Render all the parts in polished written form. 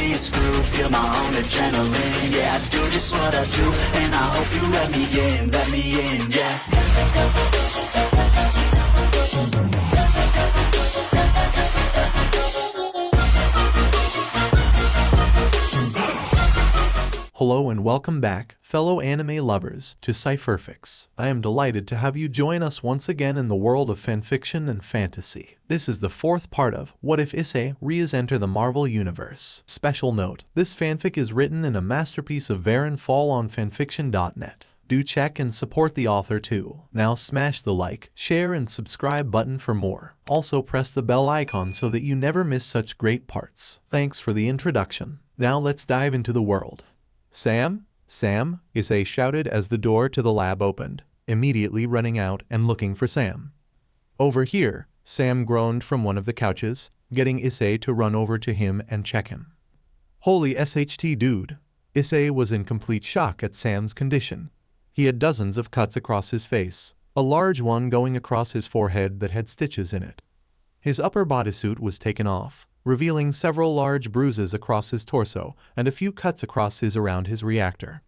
be screwed, feel my own adrenaline. Yeah, I do just what I do, and I hope you let me in, yeah. Hello and welcome back, fellow anime lovers, to Cypherfics. I am delighted to have you join us once again in the world of fanfiction and fantasy. This is the fourth part of What If Issei, Rias Enter the Marvel Universe. Special note, this fanfic is written in a masterpiece of VaranFall on FANFICTIONnet. Do check and support the author too. Now smash the like, share and subscribe button for more. Also press the bell icon so that you never miss such great parts. Thanks for the introduction. Now let's dive into the world. Sam? Sam? Issei shouted as the door to the lab opened, immediately running out and looking for Sam. Over here, Sam groaned from one of the couches, getting Issei to run over to him and check him. Holy SHT dude! Issei was in complete shock at Sam's condition. He had dozens of cuts across his face, a large one going across his forehead that had stitches in it. His upper bodysuit was taken off, revealing several large bruises across his torso and a few cuts across around his reactor.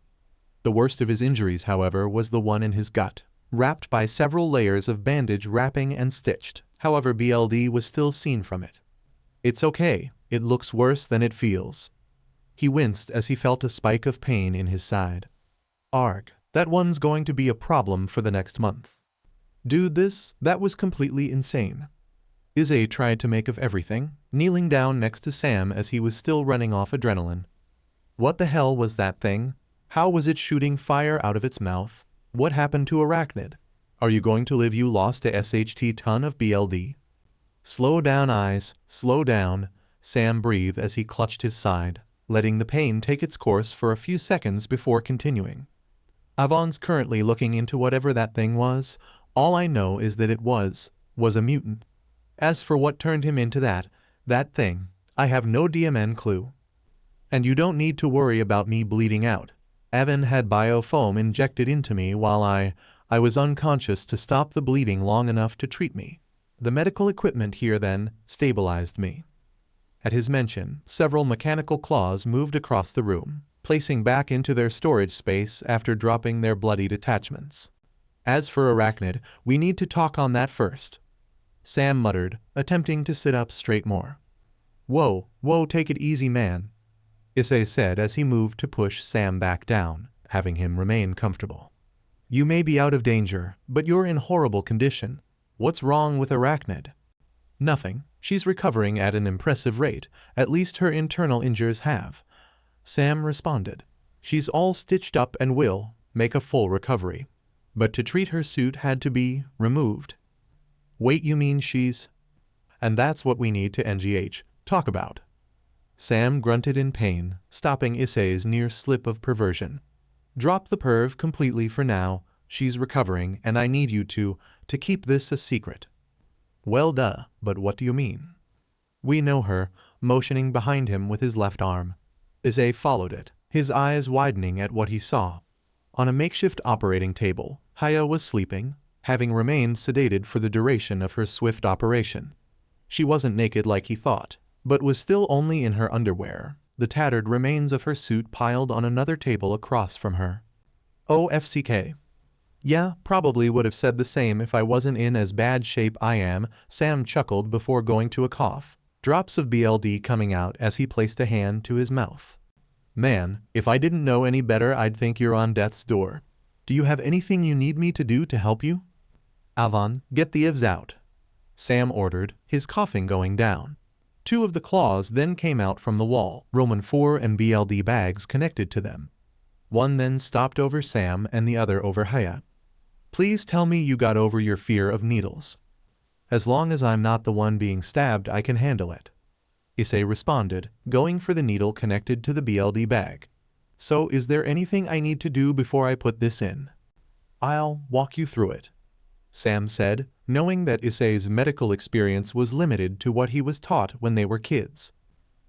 The worst of his injuries, however, was the one in his gut, wrapped by several layers of bandage wrapping and stitched. However, BLD was still seen from it. It's okay, it looks worse than it feels. He winced as he felt a spike of pain in his side. Arg, that one's going to be a problem for the next month. Dude, that was completely insane. Issei tried to make of everything, kneeling down next to Sam as he was still running off adrenaline. What the hell was that thing? How was it shooting fire out of its mouth? What happened to Arachnid? Are you going to live, you lost a SHT ton of BLD? Slow down, eyes, slow down, Sam breathed as he clutched his side, letting the pain take its course for a few seconds before continuing. Avon's currently looking into whatever that thing was. All I know is that it was a mutant. As for what turned him into that thing, I have no DMN clue. And you don't need to worry about me bleeding out. Avon had biofoam injected into me while I was unconscious to stop the bleeding long enough to treat me. The medical equipment here then stabilized me. At his mention, several mechanical claws moved across the room, placing back into their storage space after dropping their bloodied attachments. As for Arachnid, we need to talk on that first, Sam muttered, attempting to sit up straight more. Whoa, take it easy, man, Issei said as he moved to push Sam back down, having him remain comfortable. You may be out of danger, but you're in horrible condition. What's wrong with Arachnid? Nothing. She's recovering at an impressive rate, at least her internal injuries have, Sam responded. She's all stitched up and will make a full recovery. But to treat her suit had to be removed. Wait, you mean she's... And that's what we need to talk about. Sam grunted in pain, stopping Issei's near slip of perversion. Drop the perv completely for now. She's recovering and I need you to keep this a secret. Well, duh, but what do you mean? We know her, motioning behind him with his left arm. Issei followed it, his eyes widening at what he saw. On a makeshift operating table, Haya was sleeping, having remained sedated for the duration of her swift operation. She wasn't naked like he thought, but was still only in her underwear, the tattered remains of her suit piled on another table across from her. Oh, FCK. Yeah, probably would have said the same if I wasn't in as bad shape I am, Sam chuckled before going to a cough, drops of BLD coming out as he placed a hand to his mouth. Man, if I didn't know any better I'd think you're on death's door. Do you have anything you need me to do to help you? Avon, get the Ivs out, Sam ordered, his coughing going down. Two of the claws then came out from the wall, Roman 4 and BLD bags connected to them. One then stopped over Sam and the other over Haya. Please tell me you got over your fear of needles. As long as I'm not the one being stabbed, I can handle it, Issei responded, going for the needle connected to the BLD bag. So is there anything I need to do before I put this in? I'll walk you through it, Sam said, knowing that Issei's medical experience was limited to what he was taught when they were kids.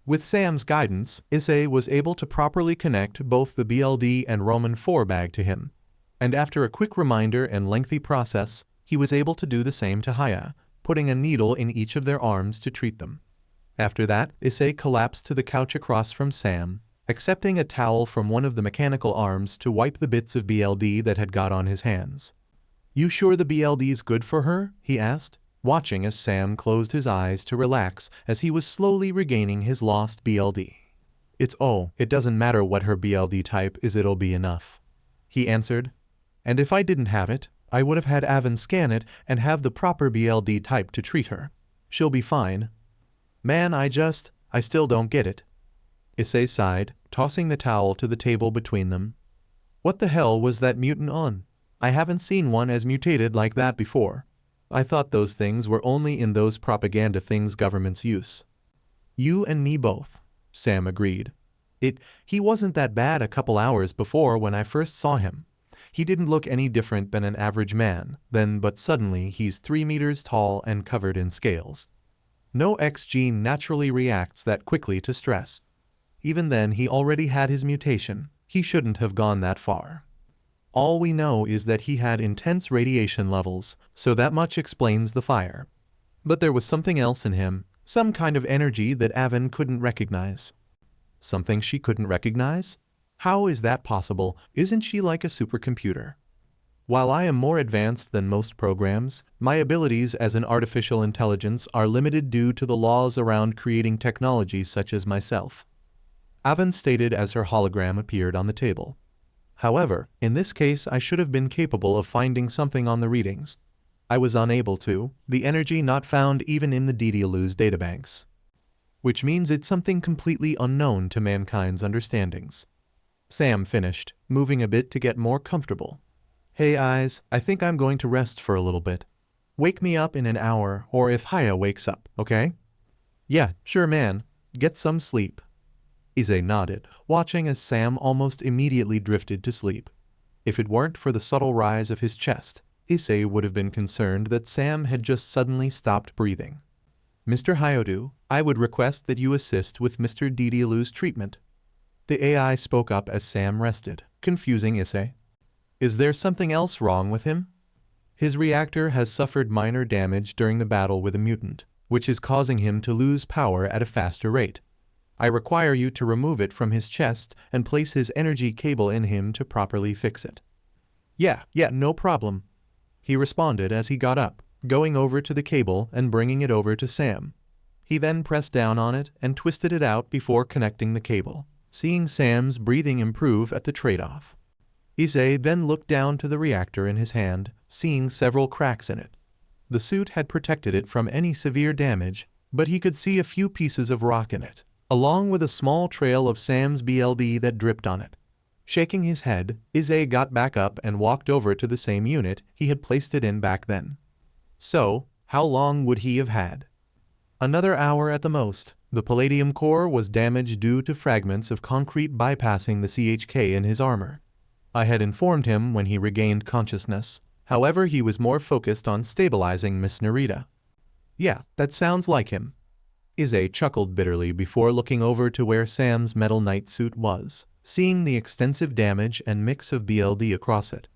With Sam's guidance, Issei was able to properly connect both the BLD and Roman 4 bag to him, and after a quick reminder and lengthy process, he was able to do the same to Haya, putting a needle in each of their arms to treat them. After that, Issei collapsed to the couch across from Sam, accepting a towel from one of the mechanical arms to wipe the bits of BLD that had got on his hands. "You sure the BLD's good for her?" he asked, watching as Sam closed his eyes to relax as he was slowly regaining his lost BLD. It doesn't matter what her BLD type is, it'll be enough," he answered. "And if I didn't have it, I would have had Avon scan it and have the proper BLD type to treat her. She'll be fine." "Man, I still don't get it." Issei sighed, tossing the towel to the table between them. "What the hell was that mutant on? I haven't seen one as mutated like that before. I thought those things were only in those propaganda things governments use." "You and me both," Sam agreed. He wasn't that bad a couple hours before when I first saw him. He didn't look any different than an average man, but suddenly he's 3 meters tall and covered in scales. No X gene naturally reacts that quickly to stress. Even then he already had his mutation. He shouldn't have gone that far. All we know is that he had intense radiation levels, so that much explains the fire. But there was something else in him, some kind of energy that Avon couldn't recognize. Something she couldn't recognize? How is that possible? Isn't she like a supercomputer? While I am more advanced than most programs, my abilities as an artificial intelligence are limited due to the laws around creating technology such as myself, Avon stated as her hologram appeared on the table. However, in this case I should have been capable of finding something on the readings. I was unable to, the energy not found even in the Daedalus databanks. Which means it's something completely unknown to mankind's understandings. Sam finished, moving a bit to get more comfortable. "Hey eyes, I think I'm going to rest for a little bit. Wake me up in an hour or if Haya wakes up, okay?" "Yeah, sure man. Get some sleep." Issei nodded, watching as Sam almost immediately drifted to sleep. If it weren't for the subtle rise of his chest, Issei would have been concerned that Sam had just suddenly stopped breathing. "Mr. Hyodu, I would request that you assist with Mr. Daedalus' treatment." The AI spoke up as Sam rested, confusing Issei. "Is there something else wrong with him?" "His reactor has suffered minor damage during the battle with a mutant, which is causing him to lose power at a faster rate. I require you to remove it from his chest and place his energy cable in him to properly fix it." Yeah, no problem," he responded as he got up, going over to the cable and bringing it over to Sam. He then pressed down on it and twisted it out before connecting the cable, seeing Sam's breathing improve at the trade-off. Issei then looked down to the reactor in his hand, seeing several cracks in it. The suit had protected it from any severe damage, but he could see a few pieces of rock in it, along with a small trail of Sam's BLD that dripped on it. Shaking his head, Issei got back up and walked over to the same unit he had placed it in back then. So, how long would he have had? Another hour at the most. The palladium core was damaged due to fragments of concrete bypassing the CHK in his armor. I had informed him when he regained consciousness. However, he was more focused on stabilizing Miss Narita. "Yeah, that sounds like him." Issei chuckled bitterly before looking over to where Sam's metal knight suit was, seeing the extensive damage and mix of BLD across it.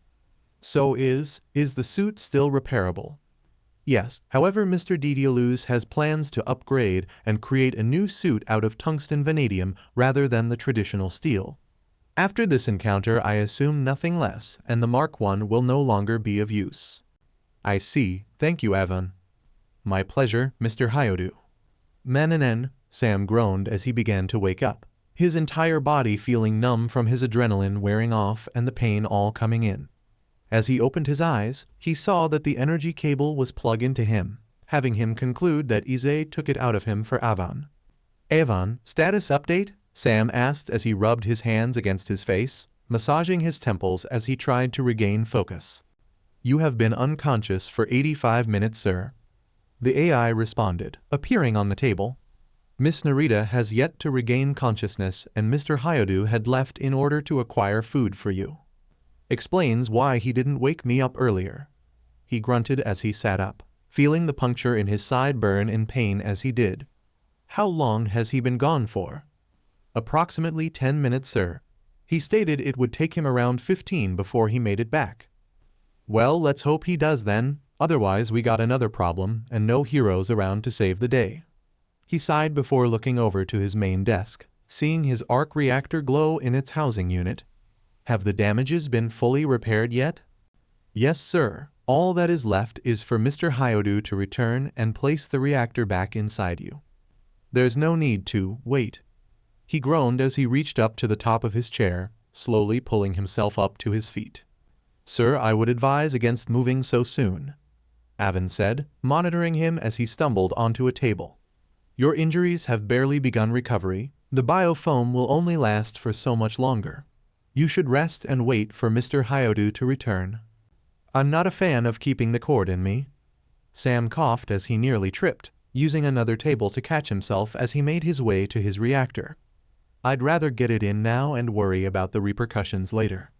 "So is the suit still repairable?" "Yes, however Mr. Daedalus has plans to upgrade and create a new suit out of tungsten vanadium rather than the traditional steel. After this encounter I assume nothing less, and the Mark I will no longer be of use." "I see, thank you Avon." "My pleasure, Mr. Hyodu." "Manenen," Sam groaned as he began to wake up, his entire body feeling numb from his adrenaline wearing off and the pain all coming in. As he opened his eyes, he saw that the energy cable was plugged into him, having him conclude that Issei took it out of him for Avon. "Avon, status update?" Sam asked as he rubbed his hands against his face, massaging his temples as he tried to regain focus. "You have been unconscious for 85 minutes, sir." The AI responded, appearing on the table. "Miss Narita has yet to regain consciousness and Mr. Hyodu had left in order to acquire food for you. Explains why he didn't wake me up earlier." He grunted as he sat up, feeling the puncture in his side burn in pain as he did. "How long has he been gone for?" "Approximately 10 minutes, sir. He stated it would take him around 15 before he made it back." "Well, let's hope he does then, otherwise we got another problem and no heroes around to save the day." He sighed before looking over to his main desk, seeing his arc reactor glow in its housing unit. Have the damages been fully repaired yet? Yes, sir. All that is left is for Mr. Hyodu to return and place the reactor back inside you. There's no need to wait. He groaned as he reached up to the top of his chair, slowly pulling himself up to his feet. Sir, I would advise against moving so soon, Avon said, monitoring him as he stumbled onto a table. Your injuries have barely begun recovery. The biofoam will only last for so much longer. You should rest and wait for Mr. Hyodu to return. I'm not a fan of keeping the cord in me. Sam coughed as he nearly tripped, using another table to catch himself as he made his way to his reactor. I'd rather get it in now and worry about the repercussions later.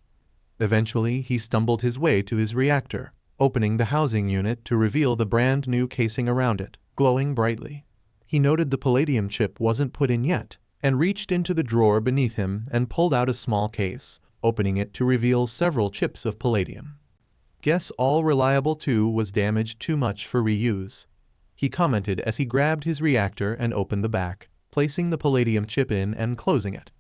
Eventually, he stumbled his way to his reactor, opening the housing unit to reveal the brand new casing around it, glowing brightly. He noted the palladium chip wasn't put in yet, and reached into the drawer beneath him and pulled out a small case, opening it to reveal several chips of palladium. Guess all reliable 2 was damaged too much for reuse, he commented as he grabbed his reactor and opened the back, placing the palladium chip in and closing it.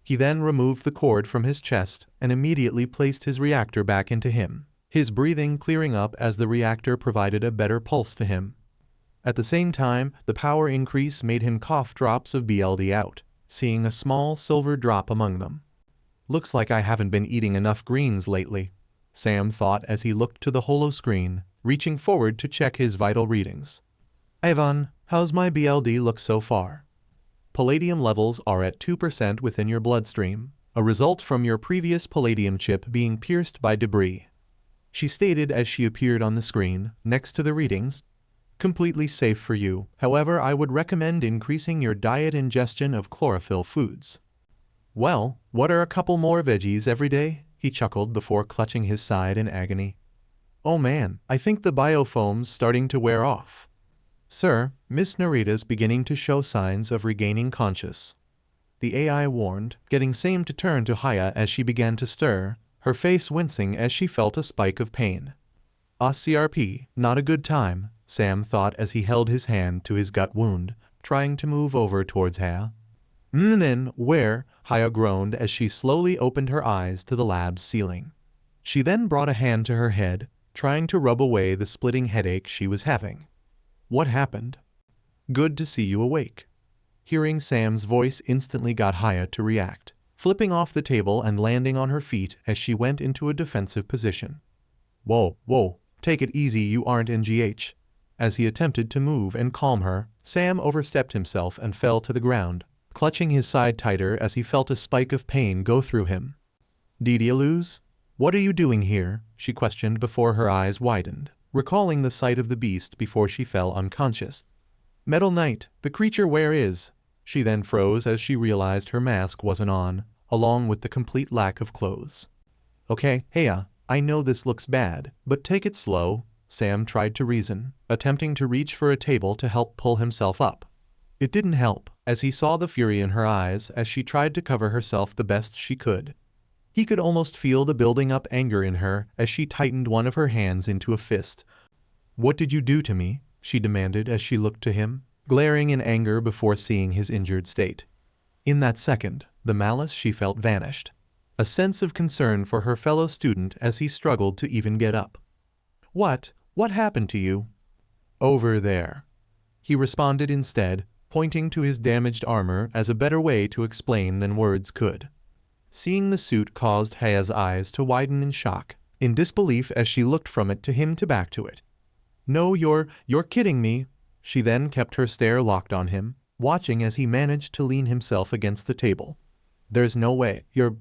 He then removed the cord from his chest and immediately placed his reactor back into him, his breathing clearing up as the reactor provided a better pulse to him. At the same time, the power increase made him cough drops of BLD out, seeing a small silver drop among them. Looks like I haven't been eating enough greens lately, Sam thought as he looked to the holo screen, reaching forward to check his vital readings. Avon, how's my BLD look so far? Palladium levels are at 2% within your bloodstream, a result from your previous palladium chip being pierced by debris, she stated as she appeared on the screen, next to the readings. Completely safe for you, however I would recommend increasing your diet ingestion of chlorophyll foods. Well, what are a couple more veggies every day? He chuckled before clutching his side in agony. Oh man, I think the biofoam's starting to wear off. Sir, Miss Narita's beginning to show signs of regaining conscious, the AI warned, getting Sam to turn to Haya as she began to stir, her face wincing as she felt a spike of pain. CRP, not a good time, Sam thought as he held his hand to his gut wound, trying to move over towards Haya. Where? Haya groaned as she slowly opened her eyes to the lab's ceiling. She then brought a hand to her head, trying to rub away the splitting headache she was having. What happened? Good to see you awake. Hearing Sam's voice instantly got Haya to react, flipping off the table and landing on her feet as she went into a defensive position. Whoa, take it easy, you aren't in GH. As he attempted to move and calm her, Sam overstepped himself and fell to the ground, clutching his side tighter as he felt a spike of pain go through him. Did you lose? What are you doing here? She questioned before her eyes widened, recalling the sight of the beast before she fell unconscious. Metal Knight, the creature where is? She then froze as she realized her mask wasn't on, along with the complete lack of clothes. Okay, Haya, I know this looks bad, but take it slow, Sam tried to reason, attempting to reach for a table to help pull himself up. It didn't help, as he saw the fury in her eyes as she tried to cover herself the best she could. He could almost feel the building up anger in her as she tightened one of her hands into a fist. What did you do to me? She demanded as she looked to him, glaring in anger before seeing his injured state. In that second, the malice she felt vanished, a sense of concern for her fellow student as he struggled to even get up. What happened to you? Over there, he responded instead, pointing to his damaged armor as a better way to explain than words could. Seeing the suit caused Haya's eyes to widen in shock, in disbelief as she looked from it to him to back to it. No, you're kidding me. She then kept her stare locked on him, watching as he managed to lean himself against the table. There's no way. You're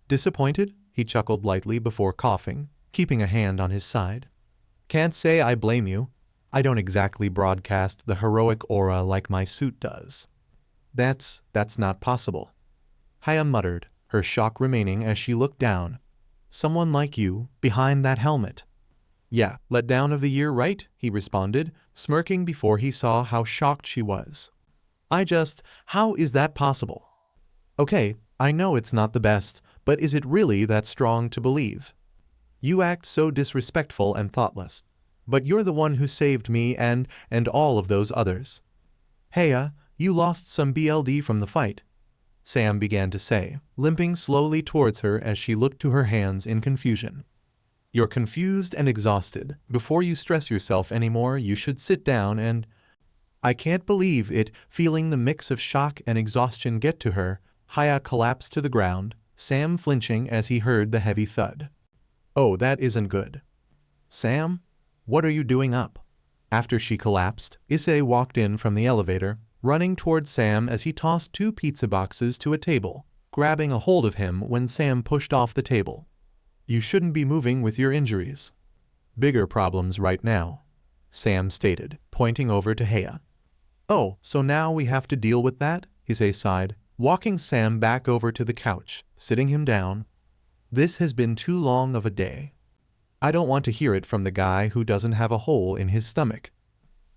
disappointed? He chuckled lightly before coughing, keeping a hand on his side. Can't say I blame you. I don't exactly broadcast the heroic aura like my suit does. That's not possible. Haya muttered, her shock remaining as she looked down. Someone like you, behind that helmet. Yeah, letdown of the year, right? He responded, smirking before he saw how shocked she was. How is that possible? Okay, I know it's not the best, but is it really that strong to believe? You act so disrespectful and thoughtless. But you're the one who saved me and all of those others. Haya, you lost some BLD from the fight, Sam began to say, limping slowly towards her as she looked to her hands in confusion. You're confused and exhausted. Before you stress yourself anymore, you should sit down and... I can't believe it. Feeling the mix of shock and exhaustion get to her, Haya collapsed to the ground, Sam flinching as he heard the heavy thud. Oh, that isn't good. Sam? What are you doing up? After she collapsed, Issei walked in from the elevator, running towards Sam as he tossed 2 pizza boxes to a table, grabbing a hold of him when Sam pushed off the table. You shouldn't be moving with your injuries. Bigger problems right now, Sam stated, pointing over to Haya. Oh, so now we have to deal with that? Issei sighed, walking Sam back over to the couch, sitting him down. This has been too long of a day. I don't want to hear it from the guy who doesn't have a hole in his stomach.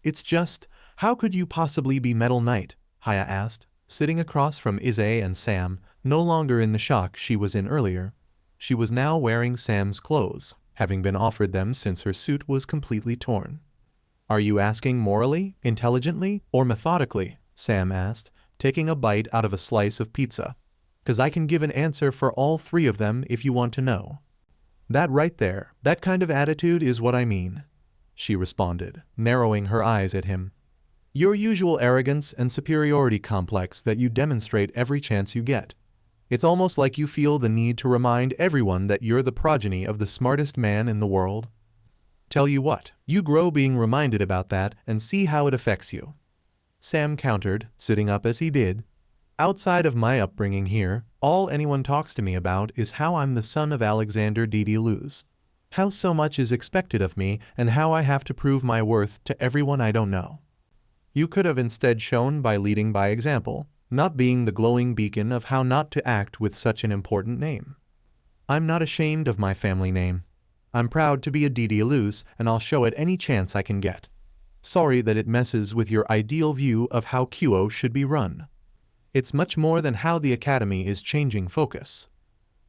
It's just, how could you possibly be Metal Knight? Haya asked, sitting across from Issei and Sam, no longer in the shock she was in earlier. She was now wearing Sam's clothes, having been offered them since her suit was completely torn. Are you asking morally, intelligently, or methodically? Sam asked, taking a bite out of a slice of pizza. 'Cause I can give an answer for all 3 of them if you want to know. That right there, that kind of attitude is what I mean, she responded, narrowing her eyes at him. Your usual arrogance and superiority complex that you demonstrate every chance you get. It's almost like you feel the need to remind everyone that you're the progeny of the smartest man in the world. Tell you what, you grow being reminded about that and see how it affects you. Sam countered, sitting up as he did. Outside of my upbringing here, all anyone talks to me about is how I'm the son of Alexander Dedalus. How so much is expected of me and how I have to prove my worth to everyone I don't know. You could have instead shown by leading by example, not being the glowing beacon of how not to act with such an important name. I'm not ashamed of my family name. I'm proud to be a Dedalus and I'll show it any chance I can get. Sorry that it messes with your ideal view of how QO should be run. It's much more than how the academy is changing focus.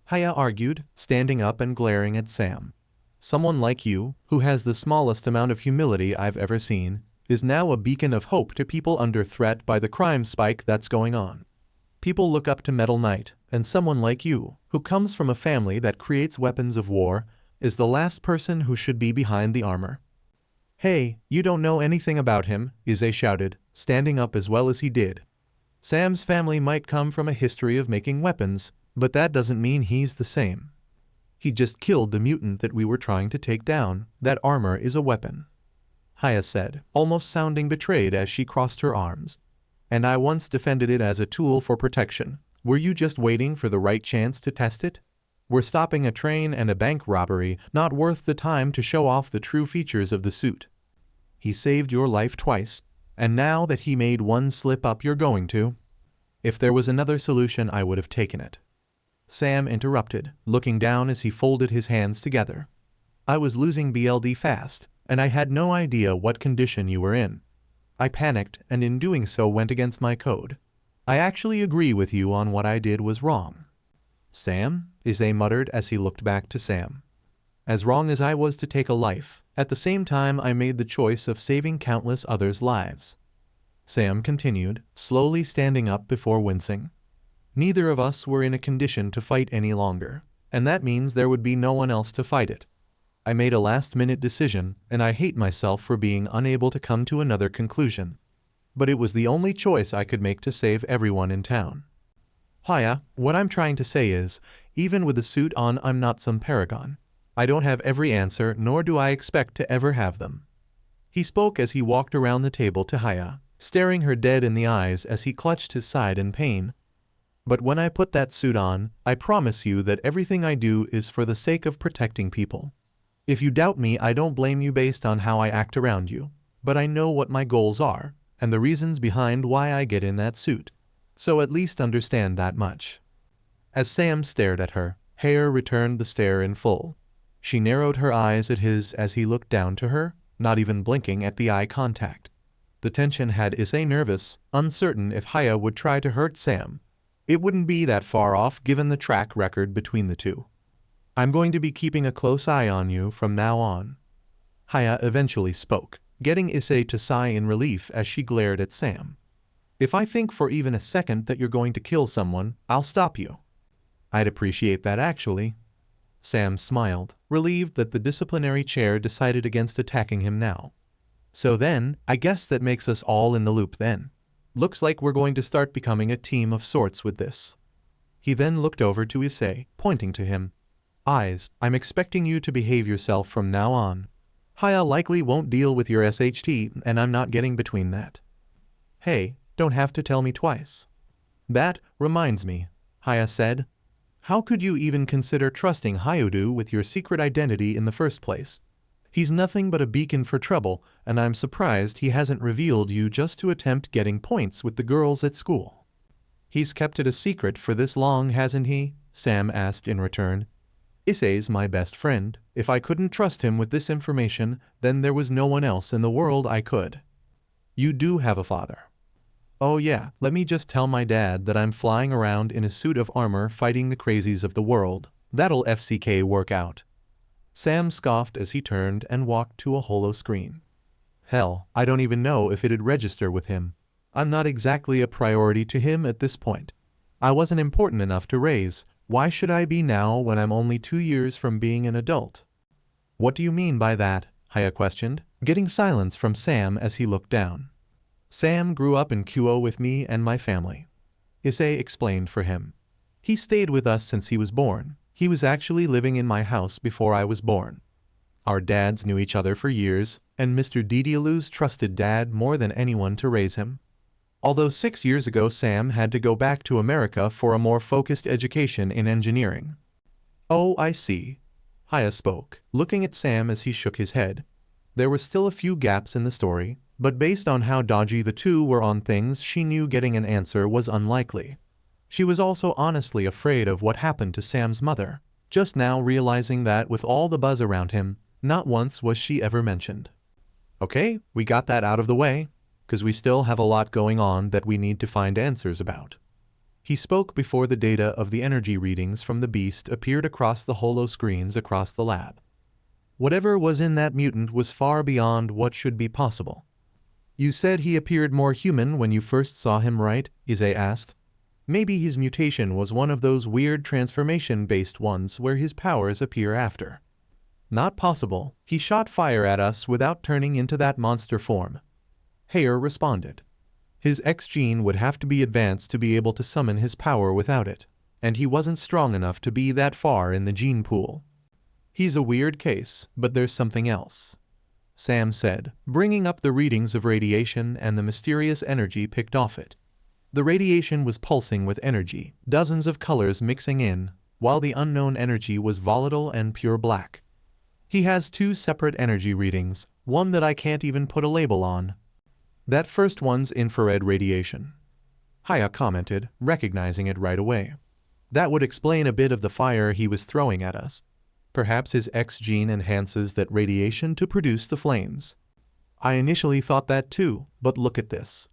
Haya argued, standing up and glaring at Sam. Someone like you, who has the smallest amount of humility I've ever seen, is now a beacon of hope to people under threat by the crime spike that's going on. People look up to Metal Knight, and someone like you, who comes from a family that creates weapons of war, is the last person who should be behind the armor. Hey, you don't know anything about him, Issei shouted, standing up as well as he did. Sam's family might come from a history of making weapons, but that doesn't mean he's the same. He just killed the mutant that we were trying to take down. That armor is a weapon, Haya said, almost sounding betrayed as she crossed her arms. And I once defended it as a tool for protection. Were you just waiting for the right chance to test it? We're stopping a train and a bank robbery, not worth the time to show off the true features of the suit. He saved your life twice, and now that he made one slip up you're going to. If there was another solution I would have taken it. Sam interrupted, looking down as he folded his hands together. I was losing BLD fast, and I had no idea what condition you were in. I panicked and in doing so went against my code. I actually agree with you on what I did was wrong. Sam? Issei muttered as he looked back to Sam. As wrong as I was to take a life, at the same time I made the choice of saving countless others' lives. Sam continued, slowly standing up before wincing. Neither of us were in a condition to fight any longer, and that means there would be no one else to fight it. I made a last-minute decision, and I hate myself for being unable to come to another conclusion. But it was the only choice I could make to save everyone in town. Haya, what I'm trying to say is, even with the suit on I'm not some paragon. I don't have every answer, nor do I expect to ever have them. He spoke as he walked around the table to Haya, staring her dead in the eyes as he clutched his side in pain. But when I put that suit on, I promise you that everything I do is for the sake of protecting people. If you doubt me, I don't blame you based on how I act around you, but I know what my goals are, and the reasons behind why I get in that suit. So at least understand that much. As Sam stared at her, Haya returned the stare in full. She narrowed her eyes at his as he looked down to her, not even blinking at the eye contact. The tension had Issei nervous, uncertain if Haya would try to hurt Sam. It wouldn't be that far off given the track record between the two. I'm going to be keeping a close eye on you from now on. Haya eventually spoke, getting Issei to sigh in relief as she glared at Sam. If I think for even a second that you're going to kill someone, I'll stop you. I'd appreciate that actually. Sam smiled, relieved that the disciplinary chair decided against attacking him now. So then, I guess that makes us all in the loop then. Looks like we're going to start becoming a team of sorts with this. He then looked over to Issei, pointing to him. Eyes, I'm expecting you to behave yourself from now on. Haya likely won't deal with your SHT, and I'm not getting between that. Hey, don't have to tell me twice. That reminds me, Haya said. How could you even consider trusting Hyudu with your secret identity in the first place? He's nothing but a beacon for trouble, and I'm surprised he hasn't revealed you just to attempt getting points with the girls at school. He's kept it a secret for this long, hasn't he? Sam asked in return. Issei's my best friend. If I couldn't trust him with this information, then there was no one else in the world I could. You do have a father. Oh yeah, let me just tell my dad that I'm flying around in a suit of armor fighting the crazies of the world. That'll FCK work out. Sam scoffed as he turned and walked to a holo screen. Hell, I don't even know if it'd register with him. I'm not exactly a priority to him at this point. I wasn't important enough to raise. Why should I be now when I'm only 2 years from being an adult? What do you mean by that? Haya questioned, getting silence from Sam as he looked down. Sam grew up in Kuo with me and my family. Issei explained for him. He stayed with us since he was born. He was actually living in my house before I was born. Our dads knew each other for years, and Mr. Didialu's trusted dad more than anyone to raise him. Although 6 years ago Sam had to go back to America for a more focused education in engineering. Oh, I see. Haya spoke, looking at Sam as he shook his head. There were still a few gaps in the story, but based on how dodgy the two were on things, she knew getting an answer was unlikely. She was also honestly afraid of what happened to Sam's mother, just now realizing that with all the buzz around him, not once was she ever mentioned. Okay, we got that out of the way, because we still have a lot going on that we need to find answers about. He spoke before the data of the energy readings from the beast appeared across the holo screens across the lab. Whatever was in that mutant was far beyond what should be possible. You said he appeared more human when you first saw him, right? Issei asked. Maybe his mutation was one of those weird transformation-based ones where his powers appear after. Not possible. He shot fire at us without turning into that monster form. Haya responded. His X gene would have to be advanced to be able to summon his power without it, and he wasn't strong enough to be that far in the gene pool. He's a weird case, but there's something else, Sam said, bringing up the readings of radiation and the mysterious energy picked off it. The radiation was pulsing with energy, dozens of colors mixing in, while the unknown energy was volatile and pure black. He has 2 separate energy readings, one that I can't even put a label on. That first one's infrared radiation. Haya commented, recognizing it right away. That would explain a bit of the fire he was throwing at us. Perhaps his X gene enhances that radiation to produce the flames. I initially thought that too, but look at this.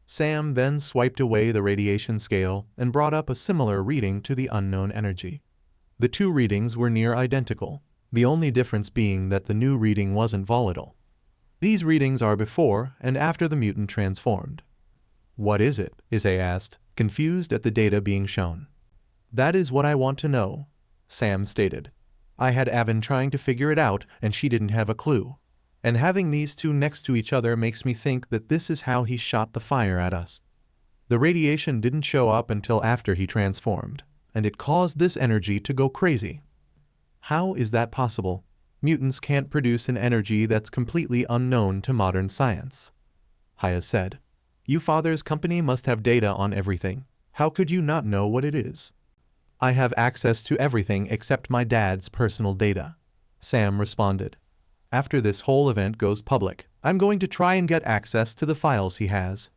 Sam then swiped away the radiation scale and brought up a similar reading to the unknown energy. The 2 readings were near identical, the only difference being that the new reading wasn't volatile. These readings are before and after the mutant transformed. What is it? Issei asked, confused at the data being shown. That is what I want to know, Sam stated. I had Avon trying to figure it out and she didn't have a clue. And having these 2 next to each other makes me think that this is how he shot the fire at us. The radiation didn't show up until after he transformed, and it caused this energy to go crazy. How is that possible? Mutants can't produce an energy that's completely unknown to modern science, Haya said. You father's company must have data on everything. How could you not know what it is? I have access to everything except my dad's personal data, Sam responded. After this whole event goes public, I'm going to try and get access to the files he has.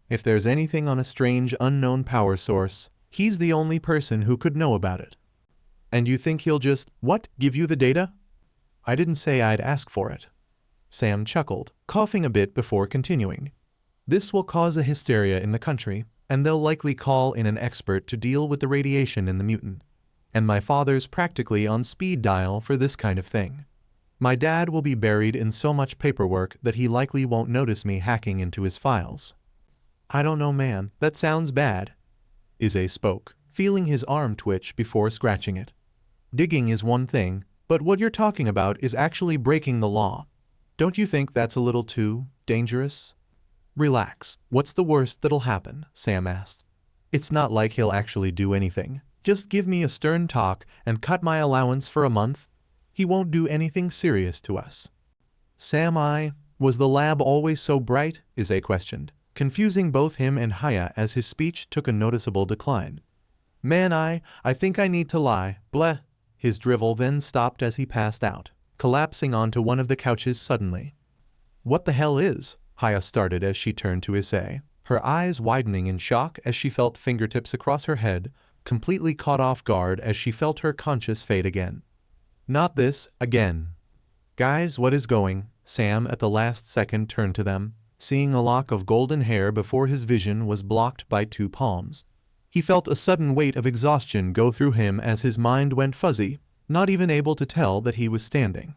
If there's anything on a strange unknown power source, he's the only person who could know about it. And you think he'll just, give you the data? I didn't say I'd ask for it. Sam chuckled, coughing a bit before continuing. This will cause a hysteria in the country, and they'll likely call in an expert to deal with the radiation in the mutant. And my father's practically on speed dial for this kind of thing. My dad will be buried in so much paperwork that he likely won't notice me hacking into his files. I don't know, man, that sounds bad. Issei spoke, feeling his arm twitch before scratching it. Digging is one thing, but what you're talking about is actually breaking the law. Don't you think that's a little too dangerous? Relax, what's the worst that'll happen? Sam asked. It's not like he'll actually do anything. Just give me a stern talk and cut my allowance for a month. He won't do anything serious to us. Sam, was the lab always so bright? Issei questioned, confusing both him and Haya as his speech took a noticeable decline. Man, I think I need to lie, bleh. His drivel then stopped as he passed out, collapsing onto one of the couches suddenly. What the hell is? Haya started as she turned to Issei, her eyes widening in shock as she felt fingertips across her head, completely caught off guard as she felt her conscience fade again. Not this, again. Guys, what is going? Sam at the last second turned to them, seeing a lock of golden hair before his vision was blocked by two palms. He felt a sudden weight of exhaustion go through him as his mind went fuzzy, not even able to tell that he was standing.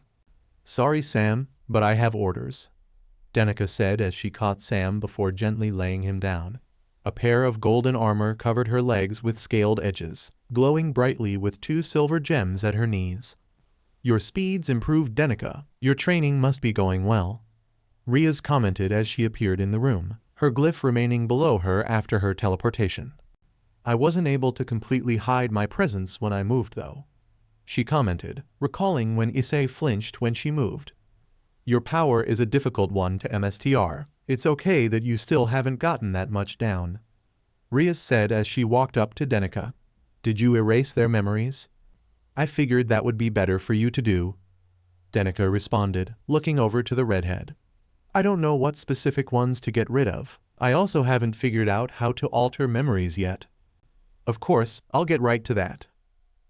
Sorry, Sam, but I have orders, Denica said as she caught Sam before gently laying him down. A pair of golden armor covered her legs with scaled edges, glowing brightly with two silver gems at her knees. Your speed's improved, Denica. Your training must be going well, Rias commented as she appeared in the room, her glyph remaining below her after her teleportation. I wasn't able to completely hide my presence when I moved though, she commented, recalling when Issei flinched when she moved. Your power is a difficult one to MSTR. It's okay that you still haven't gotten that much down, Rias said as she walked up to Denica. Did you erase their memories? I figured that would be better for you to do, Denica responded, looking over to the redhead. I don't know what specific ones to get rid of. I also haven't figured out how to alter memories yet. Of course, I'll get right to that.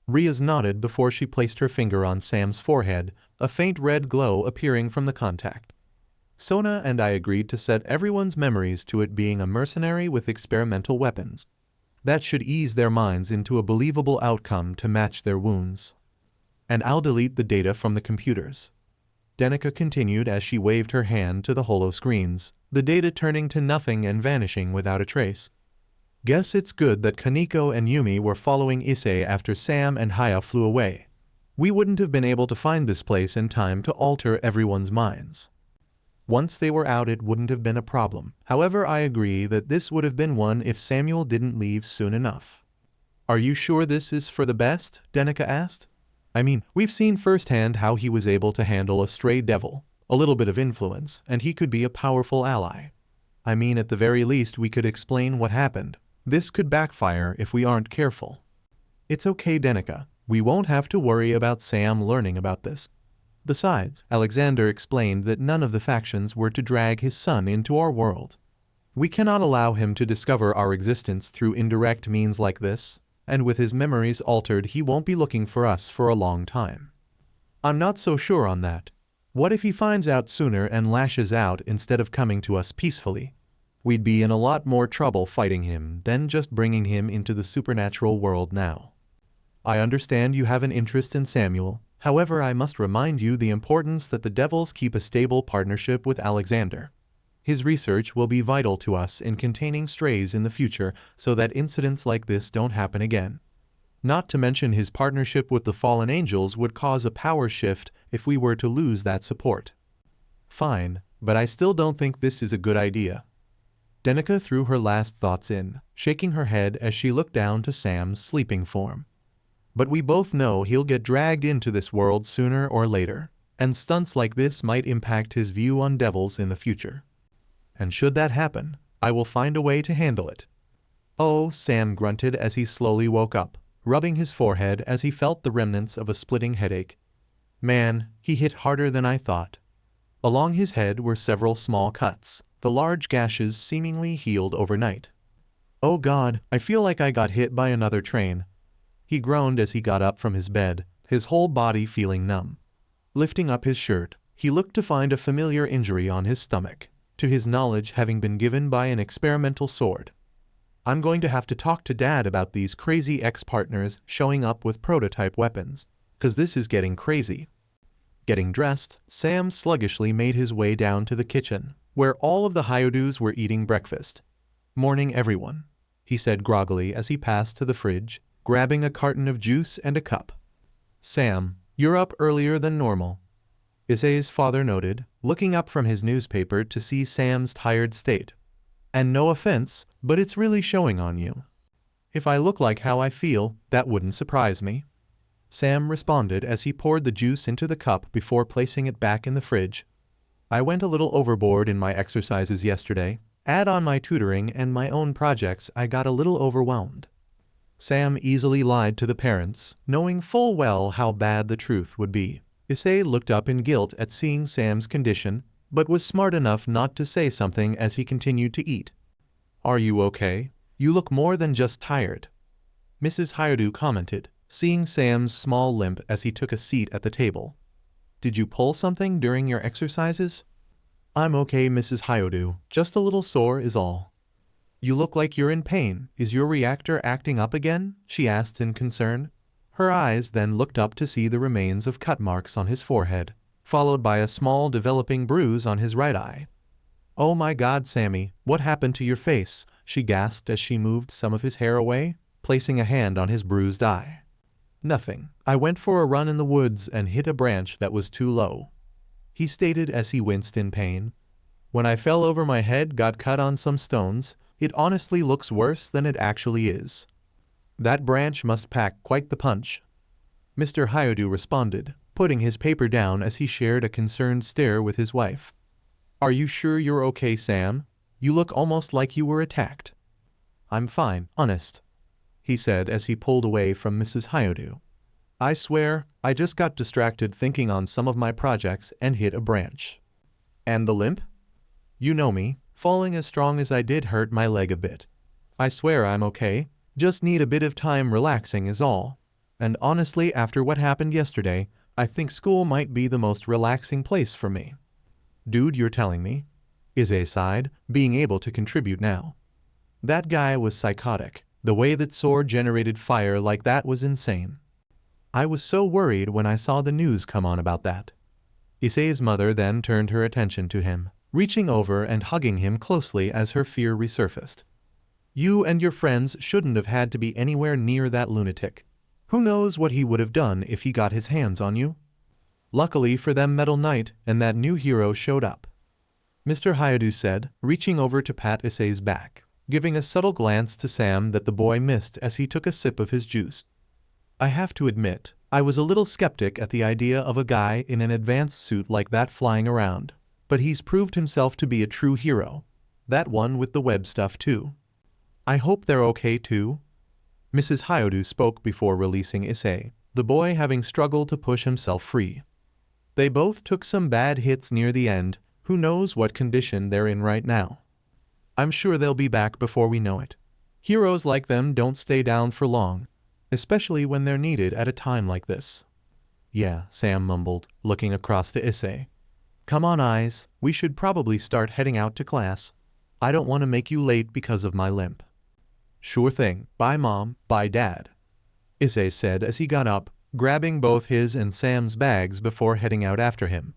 Rias nodded before she placed her finger on Sam's forehead, a faint red glow appearing from the contact. Sona and I agreed to set everyone's memories to it being a mercenary with experimental weapons. That should ease their minds into a believable outcome to match their wounds. And I'll delete the data from the computers, Denica continued as she waved her hand to the holo screens, the data turning to nothing and vanishing without a trace. Guess it's good that Kaneko and Yumi were following Issei after Sam and Haya flew away. We wouldn't have been able to find this place in time to alter everyone's minds. Once they were out, it wouldn't have been a problem. However, I agree that this would have been one if Samuel didn't leave soon enough. Are you sure this is for the best? Denica asked. I mean, we've seen firsthand how he was able to handle a stray devil, a little bit of influence, and he could be a powerful ally. I mean, at the very least we could explain what happened. This could backfire if we aren't careful. It's okay, Denica. We won't have to worry about Sam learning about this. Besides, Alexander explained that none of the factions were to drag his son into our world. We cannot allow him to discover our existence through indirect means like this, and with his memories altered he won't be looking for us for a long time. I'm not so sure on that. What if he finds out sooner and lashes out instead of coming to us peacefully? We'd be in a lot more trouble fighting him than just bringing him into the supernatural world now. I understand you have an interest in Samuel. However, I must remind you the importance that the devils keep a stable partnership with Alexander. His research will be vital to us in containing strays in the future so that incidents like this don't happen again. Not to mention his partnership with the fallen angels would cause a power shift if we were to lose that support. Fine, but I still don't think this is a good idea. Denica threw her last thoughts in, shaking her head as she looked down to Sam's sleeping form. But we both know he'll get dragged into this world sooner or later, and stunts like this might impact his view on devils in the future. And should that happen, I will find a way to handle it. Oh, Sam grunted as he slowly woke up, rubbing his forehead as he felt the remnants of a splitting headache. Man, he hit harder than I thought. Along his head were several small cuts, the large gashes seemingly healed overnight. Oh God, I feel like I got hit by another train. He groaned as he got up from his bed, his whole body feeling numb. Lifting up his shirt, he looked to find a familiar injury on his stomach, to his knowledge having been given by an experimental sword. I'm going to have to talk to Dad about these crazy ex-partners showing up with prototype weapons, 'cause this is getting crazy. Getting dressed, Sam sluggishly made his way down to the kitchen, where all of the Hyodus were eating breakfast. "Morning, everyone," he said groggily as he passed to the fridge, grabbing a carton of juice and a cup. "Sam, you're up earlier than normal," Issei's father noted, looking up from his newspaper to see Sam's tired state. "And no offense, but it's really showing on you." "If I look like how I feel, that wouldn't surprise me," Sam responded as he poured the juice into the cup before placing it back in the fridge. "I went a little overboard in my exercises yesterday. Add on my tutoring and my own projects, I got a little overwhelmed." Sam easily lied to the parents, knowing full well how bad the truth would be. Issei looked up in guilt at seeing Sam's condition, but was smart enough not to say something as he continued to eat. "Are you okay? You look more than just tired," Mrs. Haya commented, seeing Sam's small limp as he took a seat at the table. "Did you pull something during your exercises?" "I'm okay, Mrs. Haya, just a little sore is all." "You look like you're in pain. Is your reactor acting up again?" she asked in concern. Her eyes then looked up to see the remains of cut marks on his forehead, followed by a small developing bruise on his right eye. "Oh my God, Sammy, what happened to your face?" she gasped as she moved some of his hair away, placing a hand on his bruised eye. "Nothing. I went for a run in the woods and hit a branch that was too low," he stated as he winced in pain. "When I fell over, my head got cut on some stones. It honestly looks worse than it actually is." "That branch must pack quite the punch," Mr. Haya responded, putting his paper down as he shared a concerned stare with his wife. "Are you sure you're okay, Sam? You look almost like you were attacked." "I'm fine, honest," he said as he pulled away from Mrs. Haya. "I swear, I just got distracted thinking on some of my projects and hit a branch." "And the limp?" "You know me, falling as strong as I did hurt my leg a bit. I swear I'm okay, just need a bit of time relaxing is all. And honestly, after what happened yesterday, I think school might be the most relaxing place for me." "Dude, you're telling me?" Issei sighed, being able to contribute now. "That guy was psychotic. The way that sword generated fire like that was insane. I was so worried when I saw the news come on about that." Issei's mother then turned her attention to him, reaching over and hugging him closely as her fear resurfaced. "You and your friends shouldn't have had to be anywhere near that lunatic. Who knows what he would have done if he got his hands on you? Luckily for them, Metal Knight and that new hero showed up," Mr. Haya said, reaching over to pat Issei's back, giving a subtle glance to Sam that the boy missed as he took a sip of his juice. "I have to admit, I was a little skeptic at the idea of a guy in an advanced suit like that flying around, but he's proved himself to be a true hero. That one with the web stuff too." "I hope they're okay too," Mrs. Haya spoke before releasing Issei, the boy having struggled to push himself free. "They both took some bad hits near the end. Who knows what condition they're in right now. I'm sure they'll be back before we know it. Heroes like them don't stay down for long, especially when they're needed at a time like this." "Yeah," Sam mumbled, looking across to Issei. "Come on, eyes, we should probably start heading out to class. I don't want to make you late because of my limp." "Sure thing. Bye, Mom. Bye, Dad," Issei said as he got up, grabbing both his and Sam's bags before heading out after him.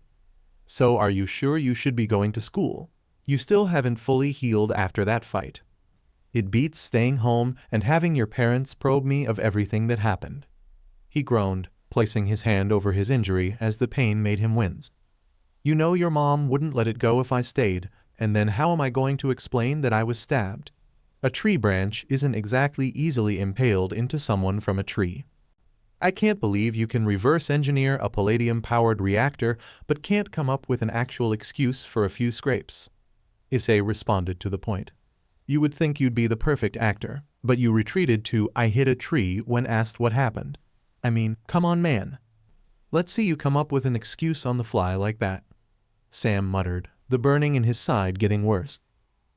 "So are you sure you should be going to school? You still haven't fully healed after that fight. It beats staying home and having your parents probe me of everything that happened," he groaned, placing his hand over his injury as the pain made him wince. "You know your mom wouldn't let it go if I stayed, and then how am I going to explain that I was stabbed? A tree branch isn't exactly easily impaled into someone from a tree. I can't believe you can reverse engineer a palladium-powered reactor but can't come up with an actual excuse for a few scrapes." Issei responded to the point. "You would think you'd be the perfect actor, but you retreated to 'I hit a tree' when asked what happened. I mean, come on, man. Let's see you come up with an excuse on the fly like that," Sam muttered, the burning in his side getting worse.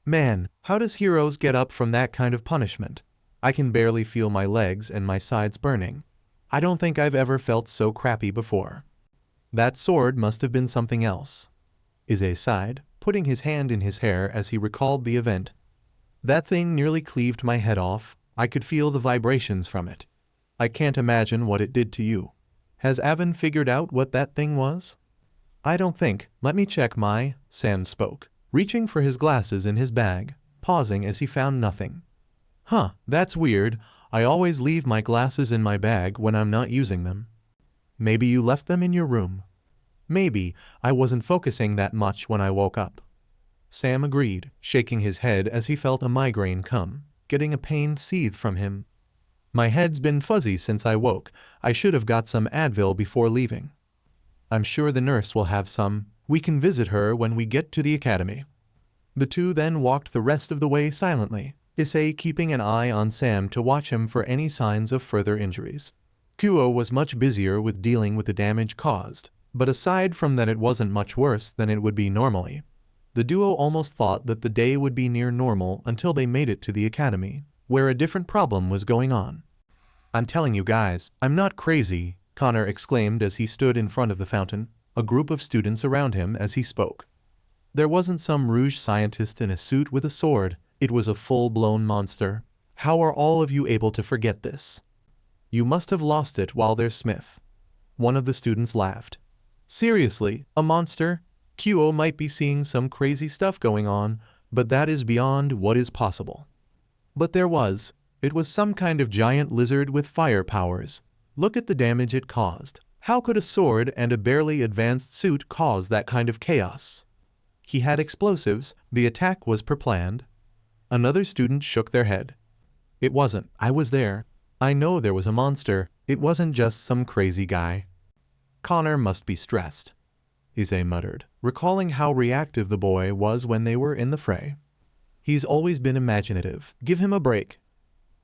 "Man, how does heroes get up from that kind of punishment? I can barely feel my legs and my sides burning. I don't think I've ever felt so crappy before. That sword must have been something else." Issei sighed, putting his hand in his hair as he recalled the event. "That thing nearly cleaved my head off. I could feel the vibrations from it. I can't imagine what it did to you. Has Avon figured out what that thing was?" "I don't think. Let me check my," Sam spoke, reaching for his glasses in his bag, pausing as he found nothing. Huh, that's weird. I always leave my glasses in my bag when I'm not using them. Maybe you left them in your room. Maybe, I wasn't focusing that much when I woke up. Sam agreed, shaking his head as he felt a migraine come, getting a pain seethe from him. My head's been fuzzy since I woke. I should have got some Advil before leaving. I'm sure the nurse will have some. We can visit her when we get to the academy. The two then walked the rest of the way silently, Issei keeping an eye on Sam to watch him for any signs of further injuries. Kuo was much busier with dealing with the damage caused, but aside from that it wasn't much worse than it would be normally. The duo almost thought that the day would be near normal until they made it to the academy, where a different problem was going on. I'm telling you guys, I'm not crazy, Connor exclaimed as he stood in front of the fountain, a group of students around him as he spoke. There wasn't some rouge scientist in a suit with a sword, it was a full-blown monster. How are all of you able to forget this? You must have lost it while there's Smith. One of the students laughed. Seriously, a monster? Kuo might be seeing some crazy stuff going on, but that is beyond what is possible. But there was. It was some kind of giant lizard with fire powers. Look at the damage it caused. How could a sword and a barely advanced suit cause that kind of chaos? He had explosives, the attack was pre-planned. Another student shook their head. It wasn't, I was there. I know there was a monster, it wasn't just some crazy guy. Connor must be stressed, Issei muttered, recalling how reactive the boy was when they were in the fray. He's always been imaginative, give him a break,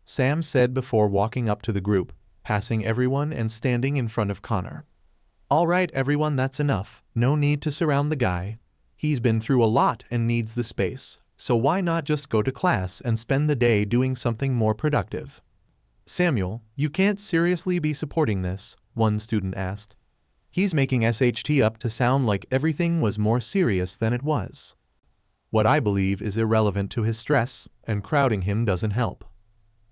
Sam said before walking up to the group, passing everyone and standing in front of Connor. All right everyone, that's enough, no need to surround the guy. He's been through a lot and needs the space, so why not just go to class and spend the day doing something more productive? Samuel, you can't seriously be supporting this, one student asked. He's making SHT up to sound like everything was more serious than it was. What I believe is irrelevant to his stress, and crowding him doesn't help.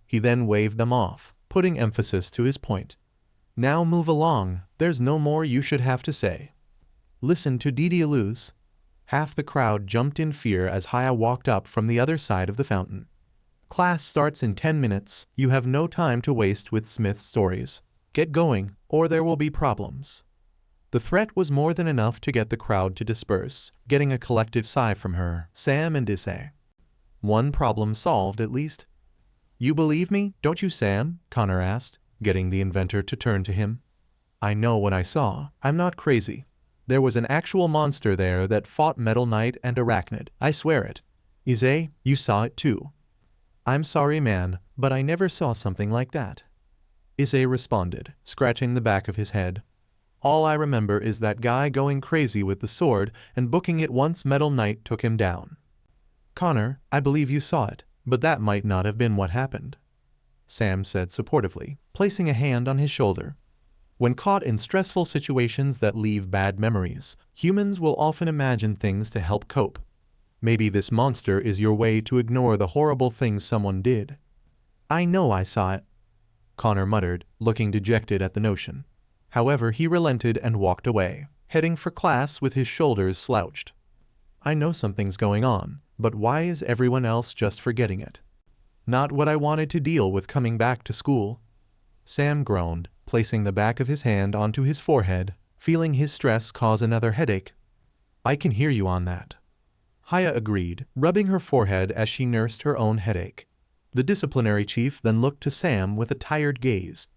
He then waved them off, putting emphasis to his point. Now move along, there's no more you should have to say. Listen to Didialuz. Half the crowd jumped in fear as Haya walked up from the other side of the fountain. Class starts in 10 minutes, you have no time to waste with Smith's stories. Get going, or there will be problems. The threat was more than enough to get the crowd to disperse, getting a collective sigh from her, Sam and Issei. One problem solved at least. You believe me, don't you Sam? Connor asked, getting the inventor to turn to him. I know what I saw, I'm not crazy. There was an actual monster there that fought Metal Knight and Arachnid, I swear it. Issei, you saw it too. I'm sorry man, but I never saw something like that. Issei responded, scratching the back of his head. All I remember is that guy going crazy with the sword and booking it once Metal Knight took him down. Connor, I believe you saw it, but that might not have been what happened, Sam said supportively, placing a hand on his shoulder. When caught in stressful situations that leave bad memories, humans will often imagine things to help cope. Maybe this monster is your way to ignore the horrible things someone did. I know I saw it, Connor muttered, looking dejected at the notion. However, he relented and walked away, heading for class with his shoulders slouched. I know something's going on, but why is everyone else just forgetting it? Not what I wanted to deal with coming back to school. Sam groaned, placing the back of his hand onto his forehead, feeling his stress cause another headache. I can hear you on that, Haya agreed, rubbing her forehead as she nursed her own headache. The disciplinary chief then looked to Sam with a tired gaze.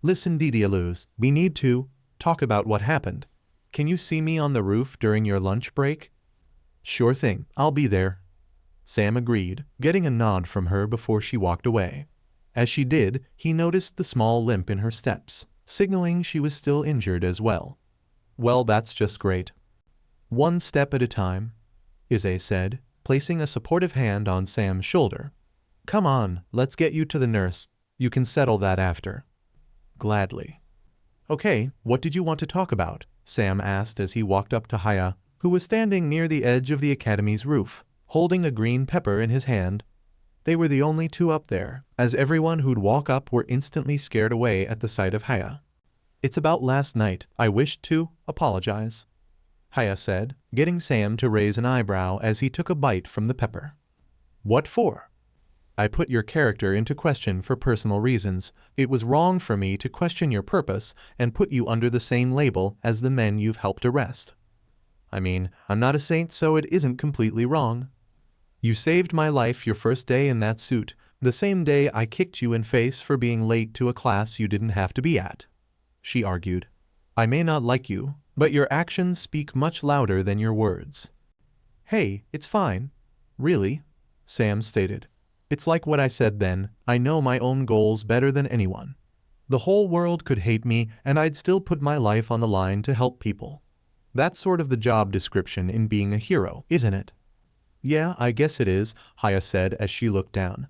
Listen Didialuz, we need to talk about what happened. Can you see me on the roof during your lunch break? Sure thing, I'll be there, Sam agreed, getting a nod from her before she walked away. As she did, he noticed the small limp in her steps, signaling she was still injured as well. Well, that's just great. One step at a time, Issei said, placing a supportive hand on Sam's shoulder. Come on, let's get you to the nurse. You can settle that after. Gladly. Okay, what did you want to talk about? Sam asked as he walked up to Haya, who was standing near the edge of the academy's roof, holding a green pepper in his hand. They were the only two up there, as everyone who'd walk up were instantly scared away at the sight of Haya. It's about last night. I wished to apologize, Haya said, getting Sam to raise an eyebrow as he took a bite from the pepper. What for? I put your character into question for personal reasons. It was wrong for me to question your purpose and put you under the same label as the men you've helped arrest. I mean, I'm not a saint, so it isn't completely wrong. You saved my life your first day in that suit, the same day I kicked you in face for being late to a class you didn't have to be at, she argued. I may not like you, but your actions speak much louder than your words. Hey, it's fine. Really? Sam stated. It's like what I said then, I know my own goals better than anyone. The whole world could hate me and I'd still put my life on the line to help people. That's sort of the job description in being a hero, isn't it? Yeah, I guess it is, Haya said as she looked down.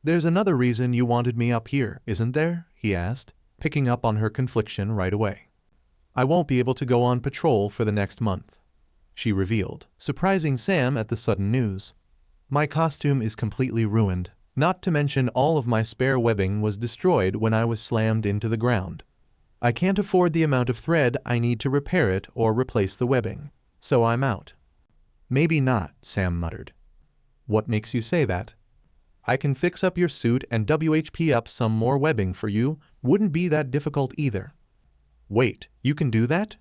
There's another reason you wanted me up here, isn't there? He asked, picking up on her confliction right away. I won't be able to go on patrol for the next month, she revealed, surprising Sam at the sudden news. My costume is completely ruined, not to mention all of my spare webbing was destroyed when I was slammed into the ground. I can't afford the amount of thread I need to repair it or replace the webbing, so I'm out. Maybe not, Sam muttered. What makes you say that? I can fix up your suit and WHP up some more webbing for you, wouldn't be that difficult either. Wait, you can do that?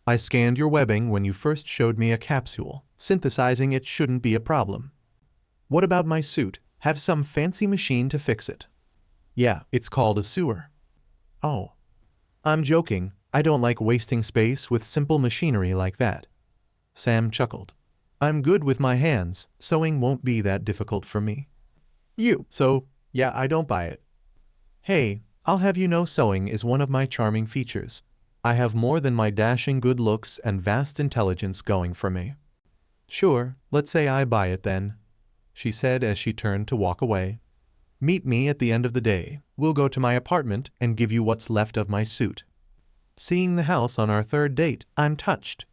I scanned your webbing when you first showed me a capsule. Synthesizing it shouldn't be a problem. What about my suit? Have some fancy machine to fix it. Yeah, it's called a sewer. Oh. I'm joking, I don't like wasting space with simple machinery like that. Sam chuckled. I'm good with my hands, sewing won't be that difficult for me. So, yeah, I don't buy it. Hey, I'll have you know sewing is one of my charming features. I have more than my dashing good looks and vast intelligence going for me. Sure, let's say I buy it then, she said as she turned to walk away. Meet me at the end of the day. We'll go to my apartment and give you what's left of my suit. Seeing the house on our third date, I'm touched.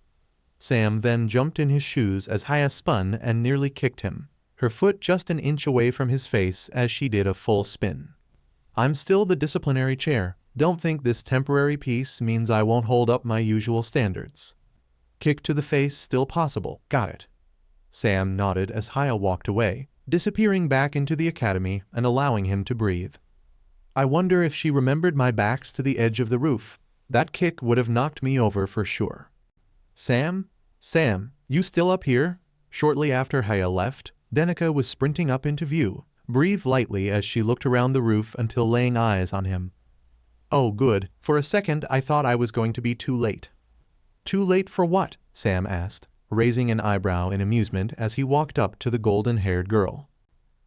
Sam then jumped in his shoes as Haya spun and nearly kicked him, her foot just an inch away from his face as she did a full spin. I'm still the disciplinary chair. Don't think this temporary peace means I won't hold up my usual standards. Kick to the face still possible, got it. Sam nodded as Haya walked away, disappearing back into the academy and allowing him to breathe. I wonder if she remembered my backs to the edge of the roof. That kick would have knocked me over for sure. Sam, you still up here? Shortly after Haya left, Denica was sprinting up into view, breathed lightly as she looked around the roof until laying eyes on him. Oh good, for a second I thought I was going to be too late. Too late for what? Sam asked, raising an eyebrow in amusement as he walked up to the golden-haired girl.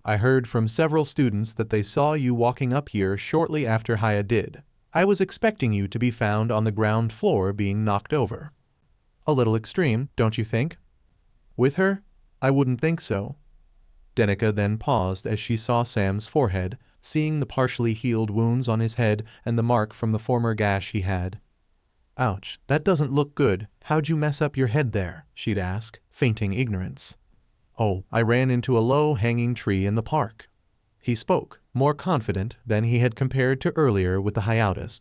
I heard from several students that they saw you walking up here shortly after Haya did. I was expecting you to be found on the ground floor being knocked over. A little extreme, don't you think? With her? I wouldn't think so. Denica then paused as she saw Sam's forehead, seeing the partially healed wounds on his head and the mark from the former gash he had. Ouch, that doesn't look good. How'd you mess up your head there? She'd ask, feigning ignorance. Oh, I ran into a low-hanging tree in the park. He spoke, more confident than he had compared to earlier with the hiatus.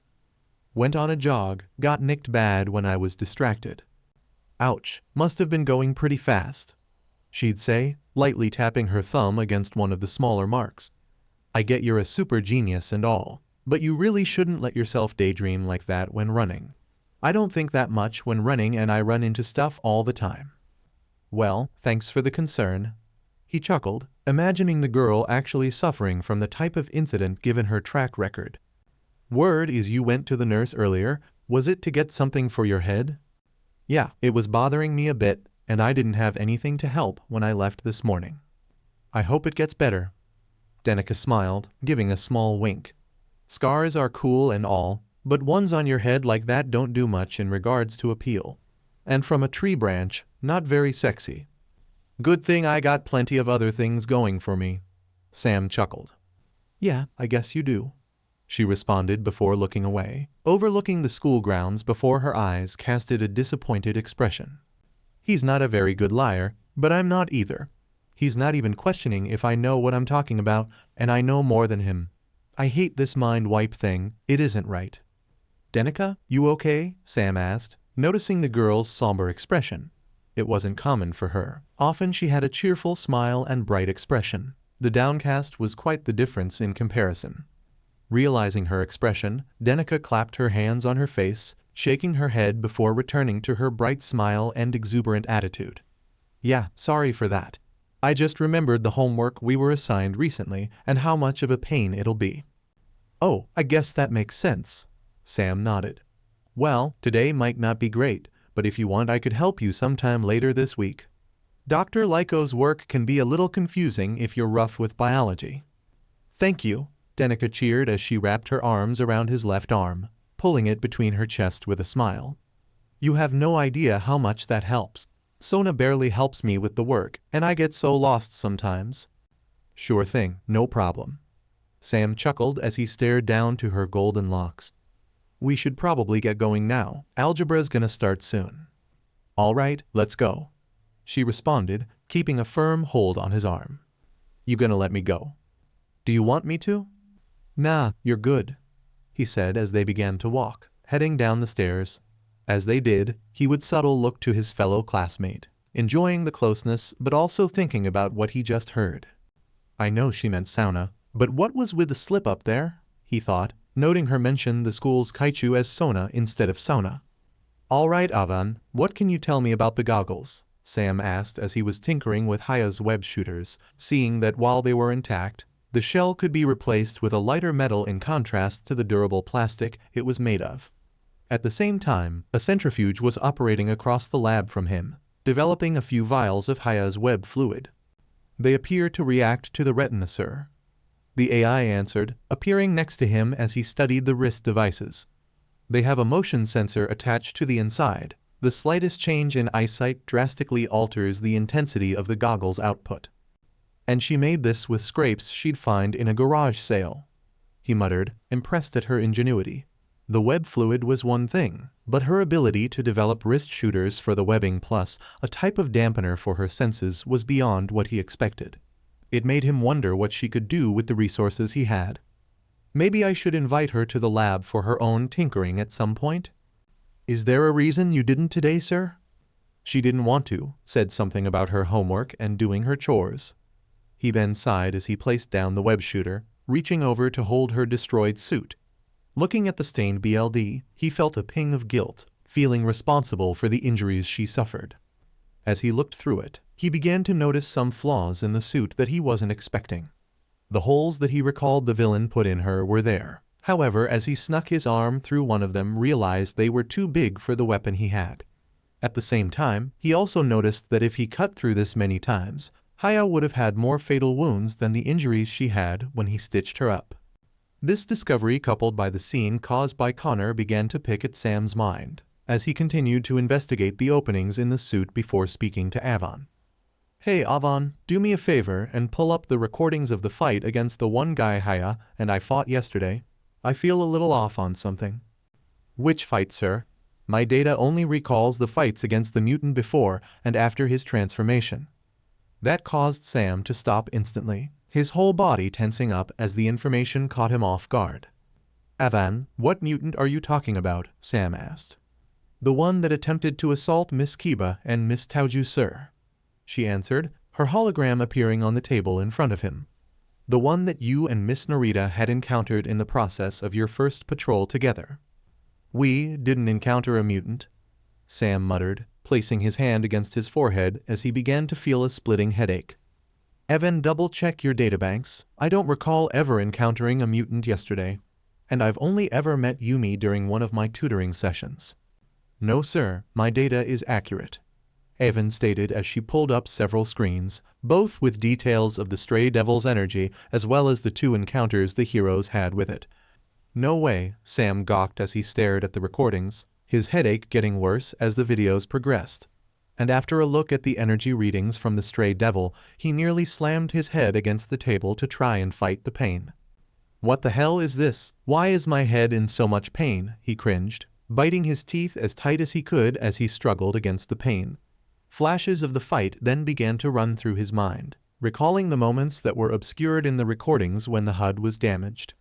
Went on a jog, got nicked bad when I was distracted. Ouch, must have been going pretty fast, she'd say, lightly tapping her thumb against one of the smaller marks. I get you're a super genius and all, but you really shouldn't let yourself daydream like that when running. I don't think that much when running and I run into stuff all the time. Well, thanks for the concern. He chuckled, imagining the girl actually suffering from the type of incident given her track record. Word is you went to the nurse earlier. Was it to get something for your head? Yeah, it was bothering me a bit, and I didn't have anything to help when I left this morning. I hope it gets better. Denica smiled, giving a small wink. Scars are cool and all, but ones on your head like that don't do much in regards to appeal. And from a tree branch, not very sexy. Good thing I got plenty of other things going for me. Sam chuckled. Yeah, I guess you do, she responded before looking away, overlooking the school grounds before her eyes casted a disappointed expression. He's not a very good liar, but I'm not either. He's not even questioning if I know what I'm talking about, and I know more than him. I hate this mind wipe thing, it isn't right. Denica, you okay? Sam asked, noticing the girl's somber expression. It wasn't common for her. Often she had a cheerful smile and bright expression. The downcast was quite the difference in comparison. Realizing her expression, Denica clapped her hands on her face, shaking her head before returning to her bright smile and exuberant attitude. Yeah, sorry for that. I just remembered the homework we were assigned recently and how much of a pain it'll be. Oh, I guess that makes sense. Sam nodded. Well, today might not be great, but if you want I could help you sometime later this week. Dr. Lyko's work can be a little confusing if you're rough with biology. Thank you, Denica cheered as she wrapped her arms around his left arm, pulling it between her chest with a smile. You have no idea how much that helps. Sona barely helps me with the work, and I get so lost sometimes. Sure thing, no problem. Sam chuckled as he stared down to her golden locks. We should probably get going now. Algebra's gonna start soon. All right, let's go. She responded, keeping a firm hold on his arm. You gonna let me go? Do you want me to? Nah, you're good, he said as they began to walk, heading down the stairs. As they did, he would subtle look to his fellow classmate, enjoying the closeness but also thinking about what he just heard. I know she meant sauna, but what was with the slip up there? He thought, noting her mention the school's kaichu as sona instead of sauna. All right, Avan, what can you tell me about the goggles? Sam asked as he was tinkering with Haya's web shooters, seeing that while they were intact, the shell could be replaced with a lighter metal in contrast to the durable plastic it was made of. At the same time, a centrifuge was operating across the lab from him, developing a few vials of Haya's web fluid. They appear to react to the retina, sir. The AI answered, appearing next to him as he studied the wrist devices. They have a motion sensor attached to the inside. The slightest change in eyesight drastically alters the intensity of the goggles' output. And she made this with scrapes she'd find in a garage sale. He muttered, impressed at her ingenuity. The web fluid was one thing, but her ability to develop wrist shooters for the webbing plus a type of dampener for her senses was beyond what he expected. It made him wonder what she could do with the resources he had. Maybe I should invite her to the lab for her own tinkering at some point? Is there a reason you didn't today, sir? She didn't want to, said something about her homework and doing her chores. He then sighed as he placed down the web shooter, reaching over to hold her destroyed suit. Looking at the stained BLD, he felt a ping of guilt, feeling responsible for the injuries she suffered. As he looked through it, he began to notice some flaws in the suit that he wasn't expecting. The holes that he recalled the villain put in her were there. However, as he snuck his arm through one of them, realized they were too big for the weapon he had. At the same time, he also noticed that if he cut through this many times, Haya would have had more fatal wounds than the injuries she had when he stitched her up. This discovery, coupled by the scene caused by Connor, began to pick at Sam's mind, as he continued to investigate the openings in the suit before speaking to Avon. Hey Avon, do me a favor and pull up the recordings of the fight against the one guy Haya and I fought yesterday. I feel a little off on something. Which fight, sir? My data only recalls the fights against the mutant before and after his transformation. That caused Sam to stop instantly, his whole body tensing up as the information caught him off guard. Avan, what mutant are you talking about? Sam asked. The one that attempted to assault Miss Kiba and Miss Tauju, sir. She answered, her hologram appearing on the table in front of him. The one that you and Miss Narita had encountered in the process of your first patrol together. We didn't encounter a mutant, Sam muttered, placing his hand against his forehead as he began to feel a splitting headache. Evan, double-check your databanks. I don't recall ever encountering a mutant yesterday, and I've only ever met Yumi during one of my tutoring sessions. No, sir, my data is accurate, Evan stated as she pulled up several screens, both with details of the stray devil's energy as well as the two encounters the heroes had with it. No way, Sam gawked as he stared at the recordings, his headache getting worse as the videos progressed. And after a look at the energy readings from the stray devil, he nearly slammed his head against the table to try and fight the pain. What the hell is this? Why is my head in so much pain? He cringed, biting his teeth as tight as he could as he struggled against the pain. Flashes of the fight then began to run through his mind, recalling the moments that were obscured in the recordings when the HUD was damaged.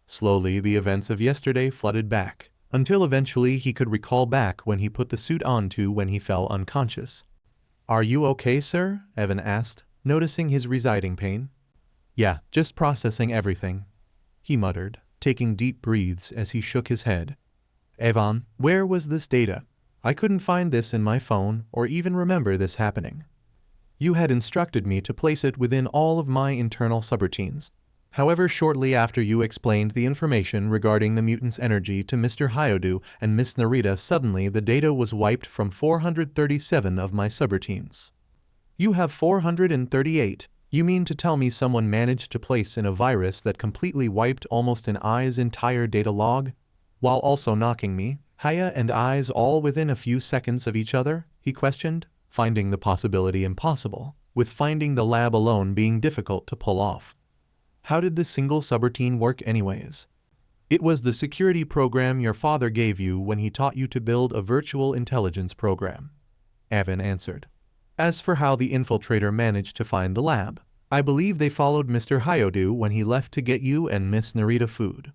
Slowly, the events of yesterday flooded back, until eventually he could recall back when he put the suit on when he fell unconscious. "Are you okay, sir?" Evan asked, noticing his residing pain. "Yeah, just processing everything," he muttered, taking deep breaths as he shook his head. "Evan, where was this data? I couldn't find this in my phone or even remember this happening. You had instructed me to place it within all of my internal subroutines. However, shortly after you explained the information regarding the mutant's energy to Mr. Hyodu and Miss Narita, suddenly the data was wiped from 437 of my subroutines." "You have 438. You mean to tell me someone managed to place in a virus that completely wiped almost an I's entire data log? While also knocking me, Haya and I's all within a few seconds of each other?" he questioned, finding the possibility impossible, with finding the lab alone being difficult to pull off. "How did the single subroutine work anyways?" "It was the security program your father gave you when he taught you to build a virtual intelligence program," Evan answered. "As for how the infiltrator managed to find the lab, I believe they followed Mr. Hyodu when he left to get you and Miss Narita food.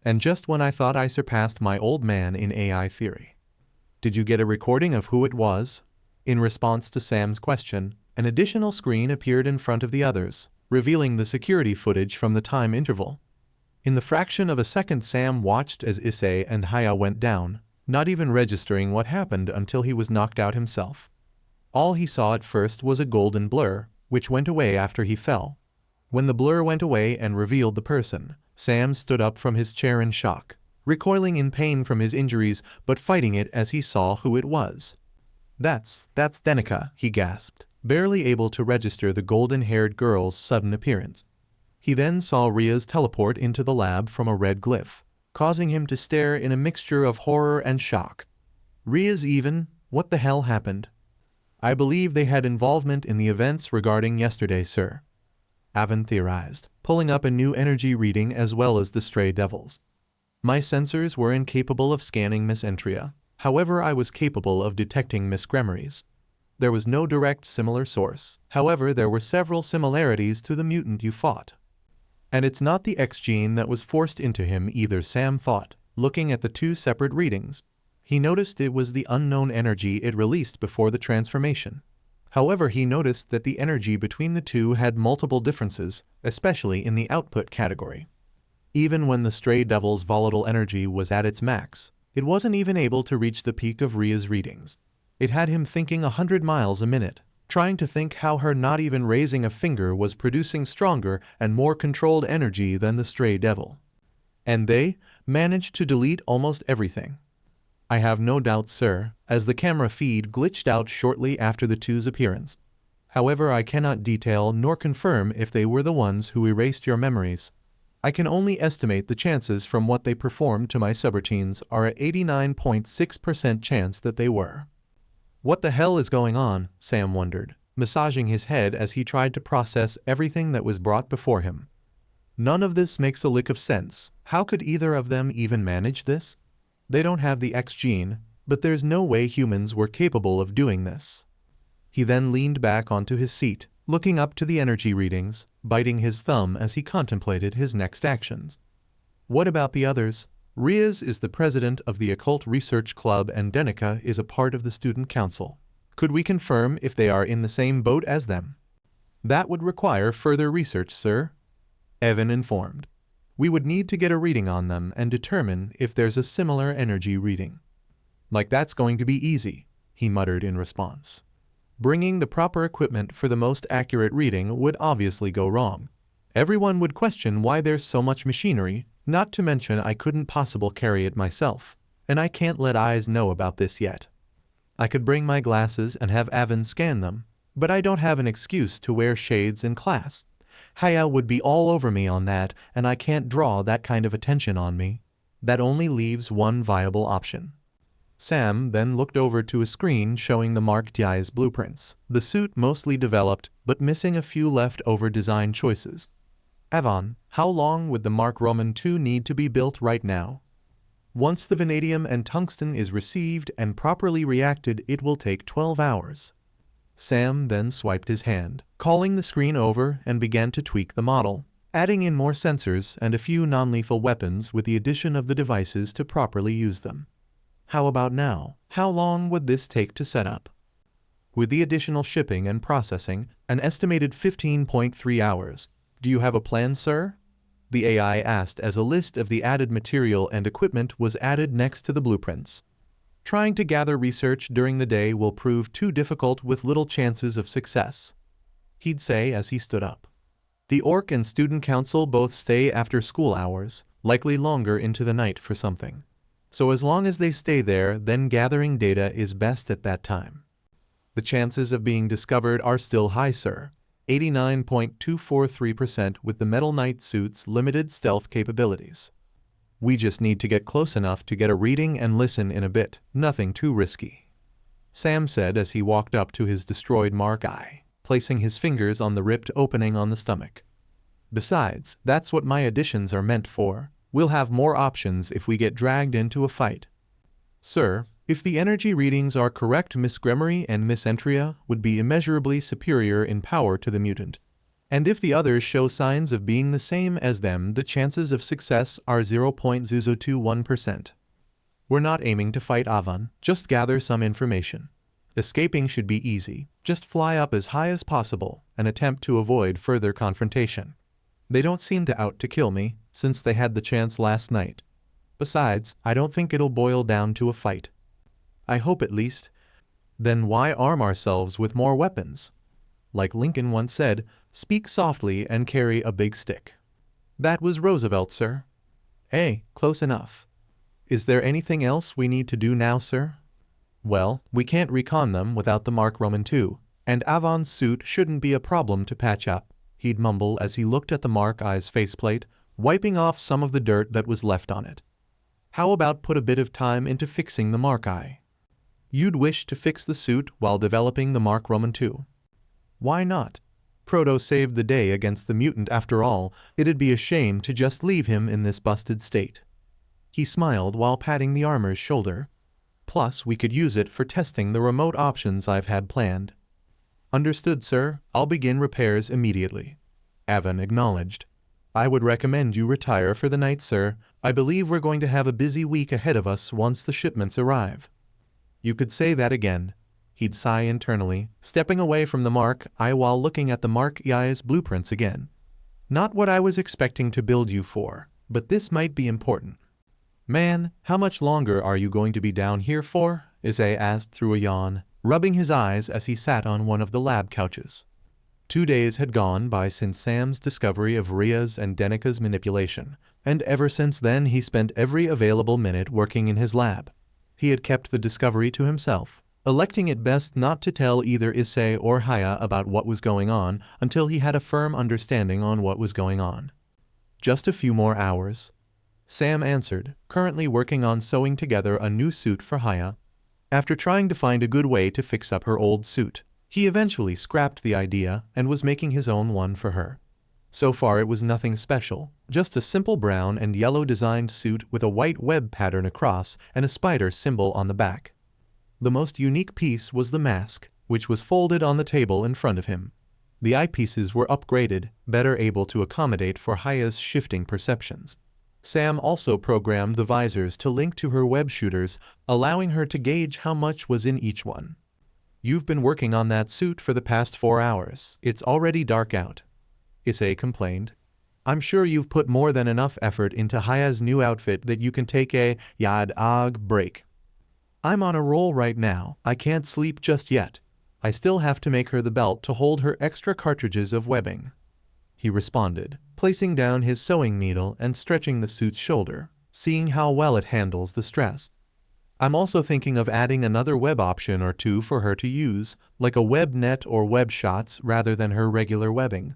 And just when I thought I surpassed my old man in AI theory." "Did you get a recording of who it was?" In response to Sam's question, an additional screen appeared in front of the others, revealing the security footage from the time interval. In the fraction of a second, Sam watched as Issei and Haya went down, not even registering what happened until he was knocked out himself. All he saw at first was a golden blur, which went away after he fell. When the blur went away and revealed the person, Sam stood up from his chair in shock, recoiling in pain from his injuries but fighting it as he saw who it was. That's Denica," he gasped, barely able to register the golden-haired girl's sudden appearance. He then saw Rias teleport into the lab from a red glyph, causing him to stare in a mixture of horror and shock. "Rias even? What the hell happened?" "I believe they had involvement in the events regarding yesterday, sir," Evan theorized, pulling up a new energy reading as well as the stray devils. "My sensors were incapable of scanning Miss Entria, however I was capable of detecting Miss Gremory's. There was no direct similar source, however there were several similarities to the mutant you fought. And it's not the X gene that was forced into him either," Sam thought, looking at the two separate readings. He noticed it was the unknown energy it released before the transformation. However, he noticed that the energy between the two had multiple differences, especially in the output category. Even when the stray devil's volatile energy was at its max, it wasn't even able to reach the peak of Ria's readings. It had him thinking 100 miles a minute, trying to think how her not even raising a finger was producing stronger and more controlled energy than the stray devil. And they managed to delete almost everything. "I have no doubt, sir," as the camera feed glitched out shortly after the two's appearance. "However, I cannot detail nor confirm if they were the ones who erased your memories. I can only estimate the chances from what they performed to my subroutines are at 89.6% chance that they were." "What the hell is going on?" Sam wondered, massaging his head as he tried to process everything that was brought before him. "None of this makes a lick of sense. How could either of them even manage this? They don't have the X gene, but there's no way humans were capable of doing this." He then leaned back onto his seat, looking up to the energy readings, biting his thumb as he contemplated his next actions. "What about the others? Rias is the president of the Occult Research Club and Denica is a part of the student council. Could we confirm if they are in the same boat as them?" "That would require further research, sir," Evan informed. "We would need to get a reading on them and determine if there's a similar energy reading." "Like that's going to be easy," he muttered in response. Bringing the proper equipment for the most accurate reading would obviously go wrong. Everyone would question why there's so much machinery, not to mention I couldn't possibly carry it myself, and I can't let eyes know about this yet. I could bring my glasses and have Evan scan them, but I don't have an excuse to wear shades in class. Haya would be all over me on that, and I can't draw that kind of attention on me. That only leaves one viable option." Sam then looked over to a screen showing the Mark II's blueprints, the suit mostly developed but missing a few leftover design choices. "Evan, how long would the Mark Roman II need to be built right now?" "Once the vanadium and tungsten is received and properly reacted, it will take 12 hours. Sam then swiped his hand, calling the screen over and began to tweak the model, adding in more sensors and a few non-lethal weapons with the addition of the devices to properly use them. "How about now? How long would this take to set up?" With the additional shipping and processing, an estimated 15.3 hours. Do you have a plan, sir? The AI asked as a list of the added material and equipment was added next to the blueprints. Trying to gather research during the day will prove too difficult with little chances of success, he'd say as he stood up. The Orc and Student Council both stay after school hours, likely longer into the night for something. So as long as they stay there, then gathering data is best at that time. The chances of being discovered are still high, sir. 89.243% with the Metal Knight suit's limited stealth capabilities. We just need to get close enough to get a reading and listen in a bit, nothing too risky, Sam said as he walked up to his destroyed Mark I, placing his fingers on the ripped opening on the stomach. Besides, that's what my additions are meant for. We'll have more options if we get dragged into a fight. Sir, if the energy readings are correct, Miss Gremory and Miss Entria would be immeasurably superior in power to the mutant. And if the others show signs of being the same as them, the chances of success are 0.021%. We're not aiming to fight Avan, just gather some information. Escaping should be easy, just fly up as high as possible and attempt to avoid further confrontation. They don't seem out to kill me, since they had the chance last night. Besides, I don't think it'll boil down to a fight. I hope at least. Then why arm ourselves with more weapons? Like Lincoln once said, speak softly and carry a big stick. That was Roosevelt, sir. Close enough. Is there anything else we need to do now, sir? Well, we can't recon them without the Mark Roman II, and Avon's suit shouldn't be a problem to patch up, he'd mumble as he looked at the Mark I's faceplate, wiping off some of the dirt that was left on it. How about put a bit of time into fixing the Mark I? You'd wish to fix the suit while developing the Mark Roman II. Why not? Proto saved the day against the mutant after all, it'd be a shame to just leave him in this busted state. He smiled while patting the armor's shoulder. Plus, we could use it for testing the remote options I've had planned. Understood, sir. I'll begin repairs immediately. Avon acknowledged. I would recommend you retire for the night, sir. I believe we're going to have a busy week ahead of us once the shipments arrive. You could say that again, he'd sigh internally, stepping away from the Mark I while looking at the Mark I's blueprints again. Not what I was expecting to build you for, but this might be important. Man, how much longer are you going to be down here for? Issei asked through a yawn, rubbing his eyes as he sat on one of the lab couches. 2 days had gone by since Sam's discovery of Rias and Denica's manipulation, and ever since then he spent every available minute working in his lab. He had kept the discovery to himself, electing it best not to tell either Issei or Haya about what was going on until he had a firm understanding on what was going on. Just a few more hours, Sam answered, currently working on sewing together a new suit for Haya. After trying to find a good way to fix up her old suit, he eventually scrapped the idea and was making his own one for her. So far it was nothing special, just a simple brown and yellow designed suit with a white web pattern across and a spider symbol on the back. The most unique piece was the mask, which was folded on the table in front of him. The eyepieces were upgraded, better able to accommodate for Haya's shifting perceptions. Sam also programmed the visors to link to her web shooters, allowing her to gauge how much was in each one. You've been working on that suit for the past 4 hours. It's already dark out, Issei complained. I'm sure you've put more than enough effort into Haya's new outfit that you can take a break. I'm on a roll right now. I can't sleep just yet. I still have to make her the belt to hold her extra cartridges of webbing, he responded, placing down his sewing needle and stretching the suit's shoulder, seeing how well it handles the stress. I'm also thinking of adding another web option or two for her to use, like a web net or web shots rather than her regular webbing.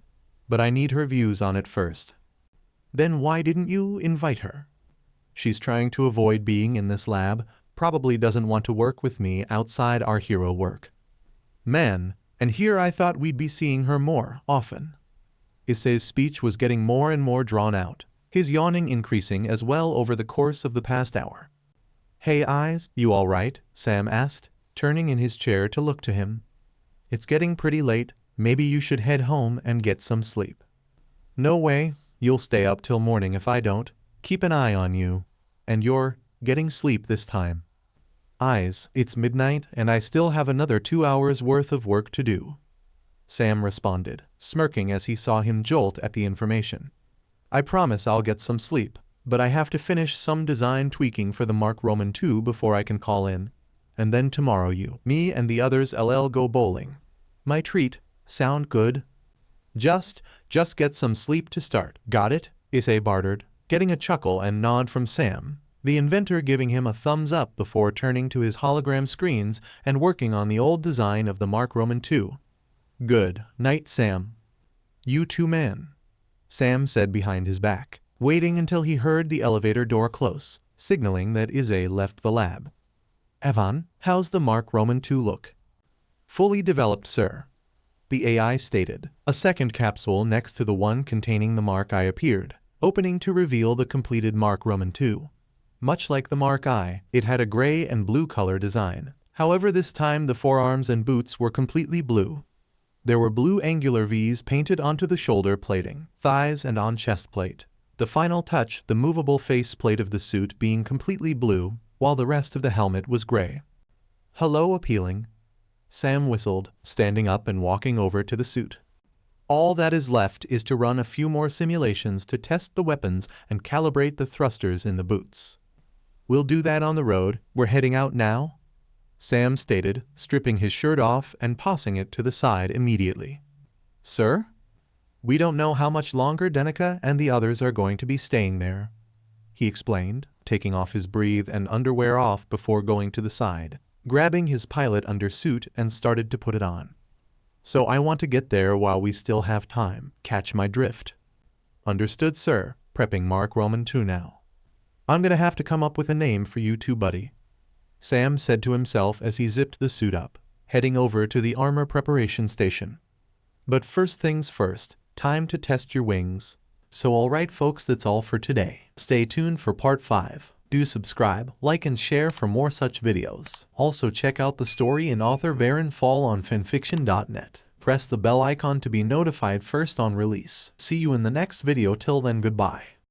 But I need her views on it first. Then why didn't you invite her? She's trying to avoid being in this lab, probably doesn't want to work with me outside our hero work. Man, and here I thought we'd be seeing her more often. Issei's speech was getting more and more drawn out, his yawning increasing as well over the course of the past hour. Hey Eyes, you all right? Sam asked, turning in his chair to look to him. It's getting pretty late, maybe you should head home and get some sleep. No way, you'll stay up till morning if I don't. Keep an eye on you. And you're getting sleep this time. Eyes, it's midnight and I still have another 2 hours worth of work to do. Sam responded, smirking as he saw him jolt at the information. I promise I'll get some sleep, but I have to finish some design tweaking for the Mark Roman 2 before I can call in. And then tomorrow you, me and the others LL go bowling. My treat, sound good? Just get some sleep to start. Got it? Issei bartered, getting a chuckle and nod from Sam, the inventor giving him a thumbs up before turning to his hologram screens and working on the old design of the Mark Roman 2. Good night, Sam. You too, man, Sam said behind his back, waiting until he heard the elevator door close, signaling that Issei left the lab. Evan, how's the Mark Roman 2 look? Fully developed, sir, the AI stated. A second capsule next to the one containing the Mark I appeared, opening to reveal the completed Mark Roman 2. Much like the Mark I, it had a gray and blue color design. However, this time the forearms and boots were completely blue. There were blue angular V's painted onto the shoulder plating, thighs, and on chest plate. The final touch, the movable face plate of the suit being completely blue, while the rest of the helmet was gray. Hello, appealing, Sam whistled, standing up and walking over to the suit. All that is left is to run a few more simulations to test the weapons and calibrate the thrusters in the boots. We'll do that on the road. We're heading out now, Sam stated, stripping his shirt off and tossing it to the side immediately. Sir? We don't know how much longer Denica and the others are going to be staying there, he explained, taking off his breathe and underwear off before going to the side, grabbing his pilot undersuit and started to put it on. So I want to get there while we still have time. Catch my drift? Understood, sir. Prepping Mark Roman 2 now. I'm gonna have to come up with a name for you two, buddy, Sam said to himself as he zipped the suit up, heading over to the armor preparation station. But first things first, time to test your wings. So alright folks, that's all for today. Stay tuned for part 5. Do subscribe, like and share for more such videos. Also check out the story and author VaranFall on FANFICTIONnet. Press the bell icon to be notified first on release. See you in the next video. Till then, goodbye.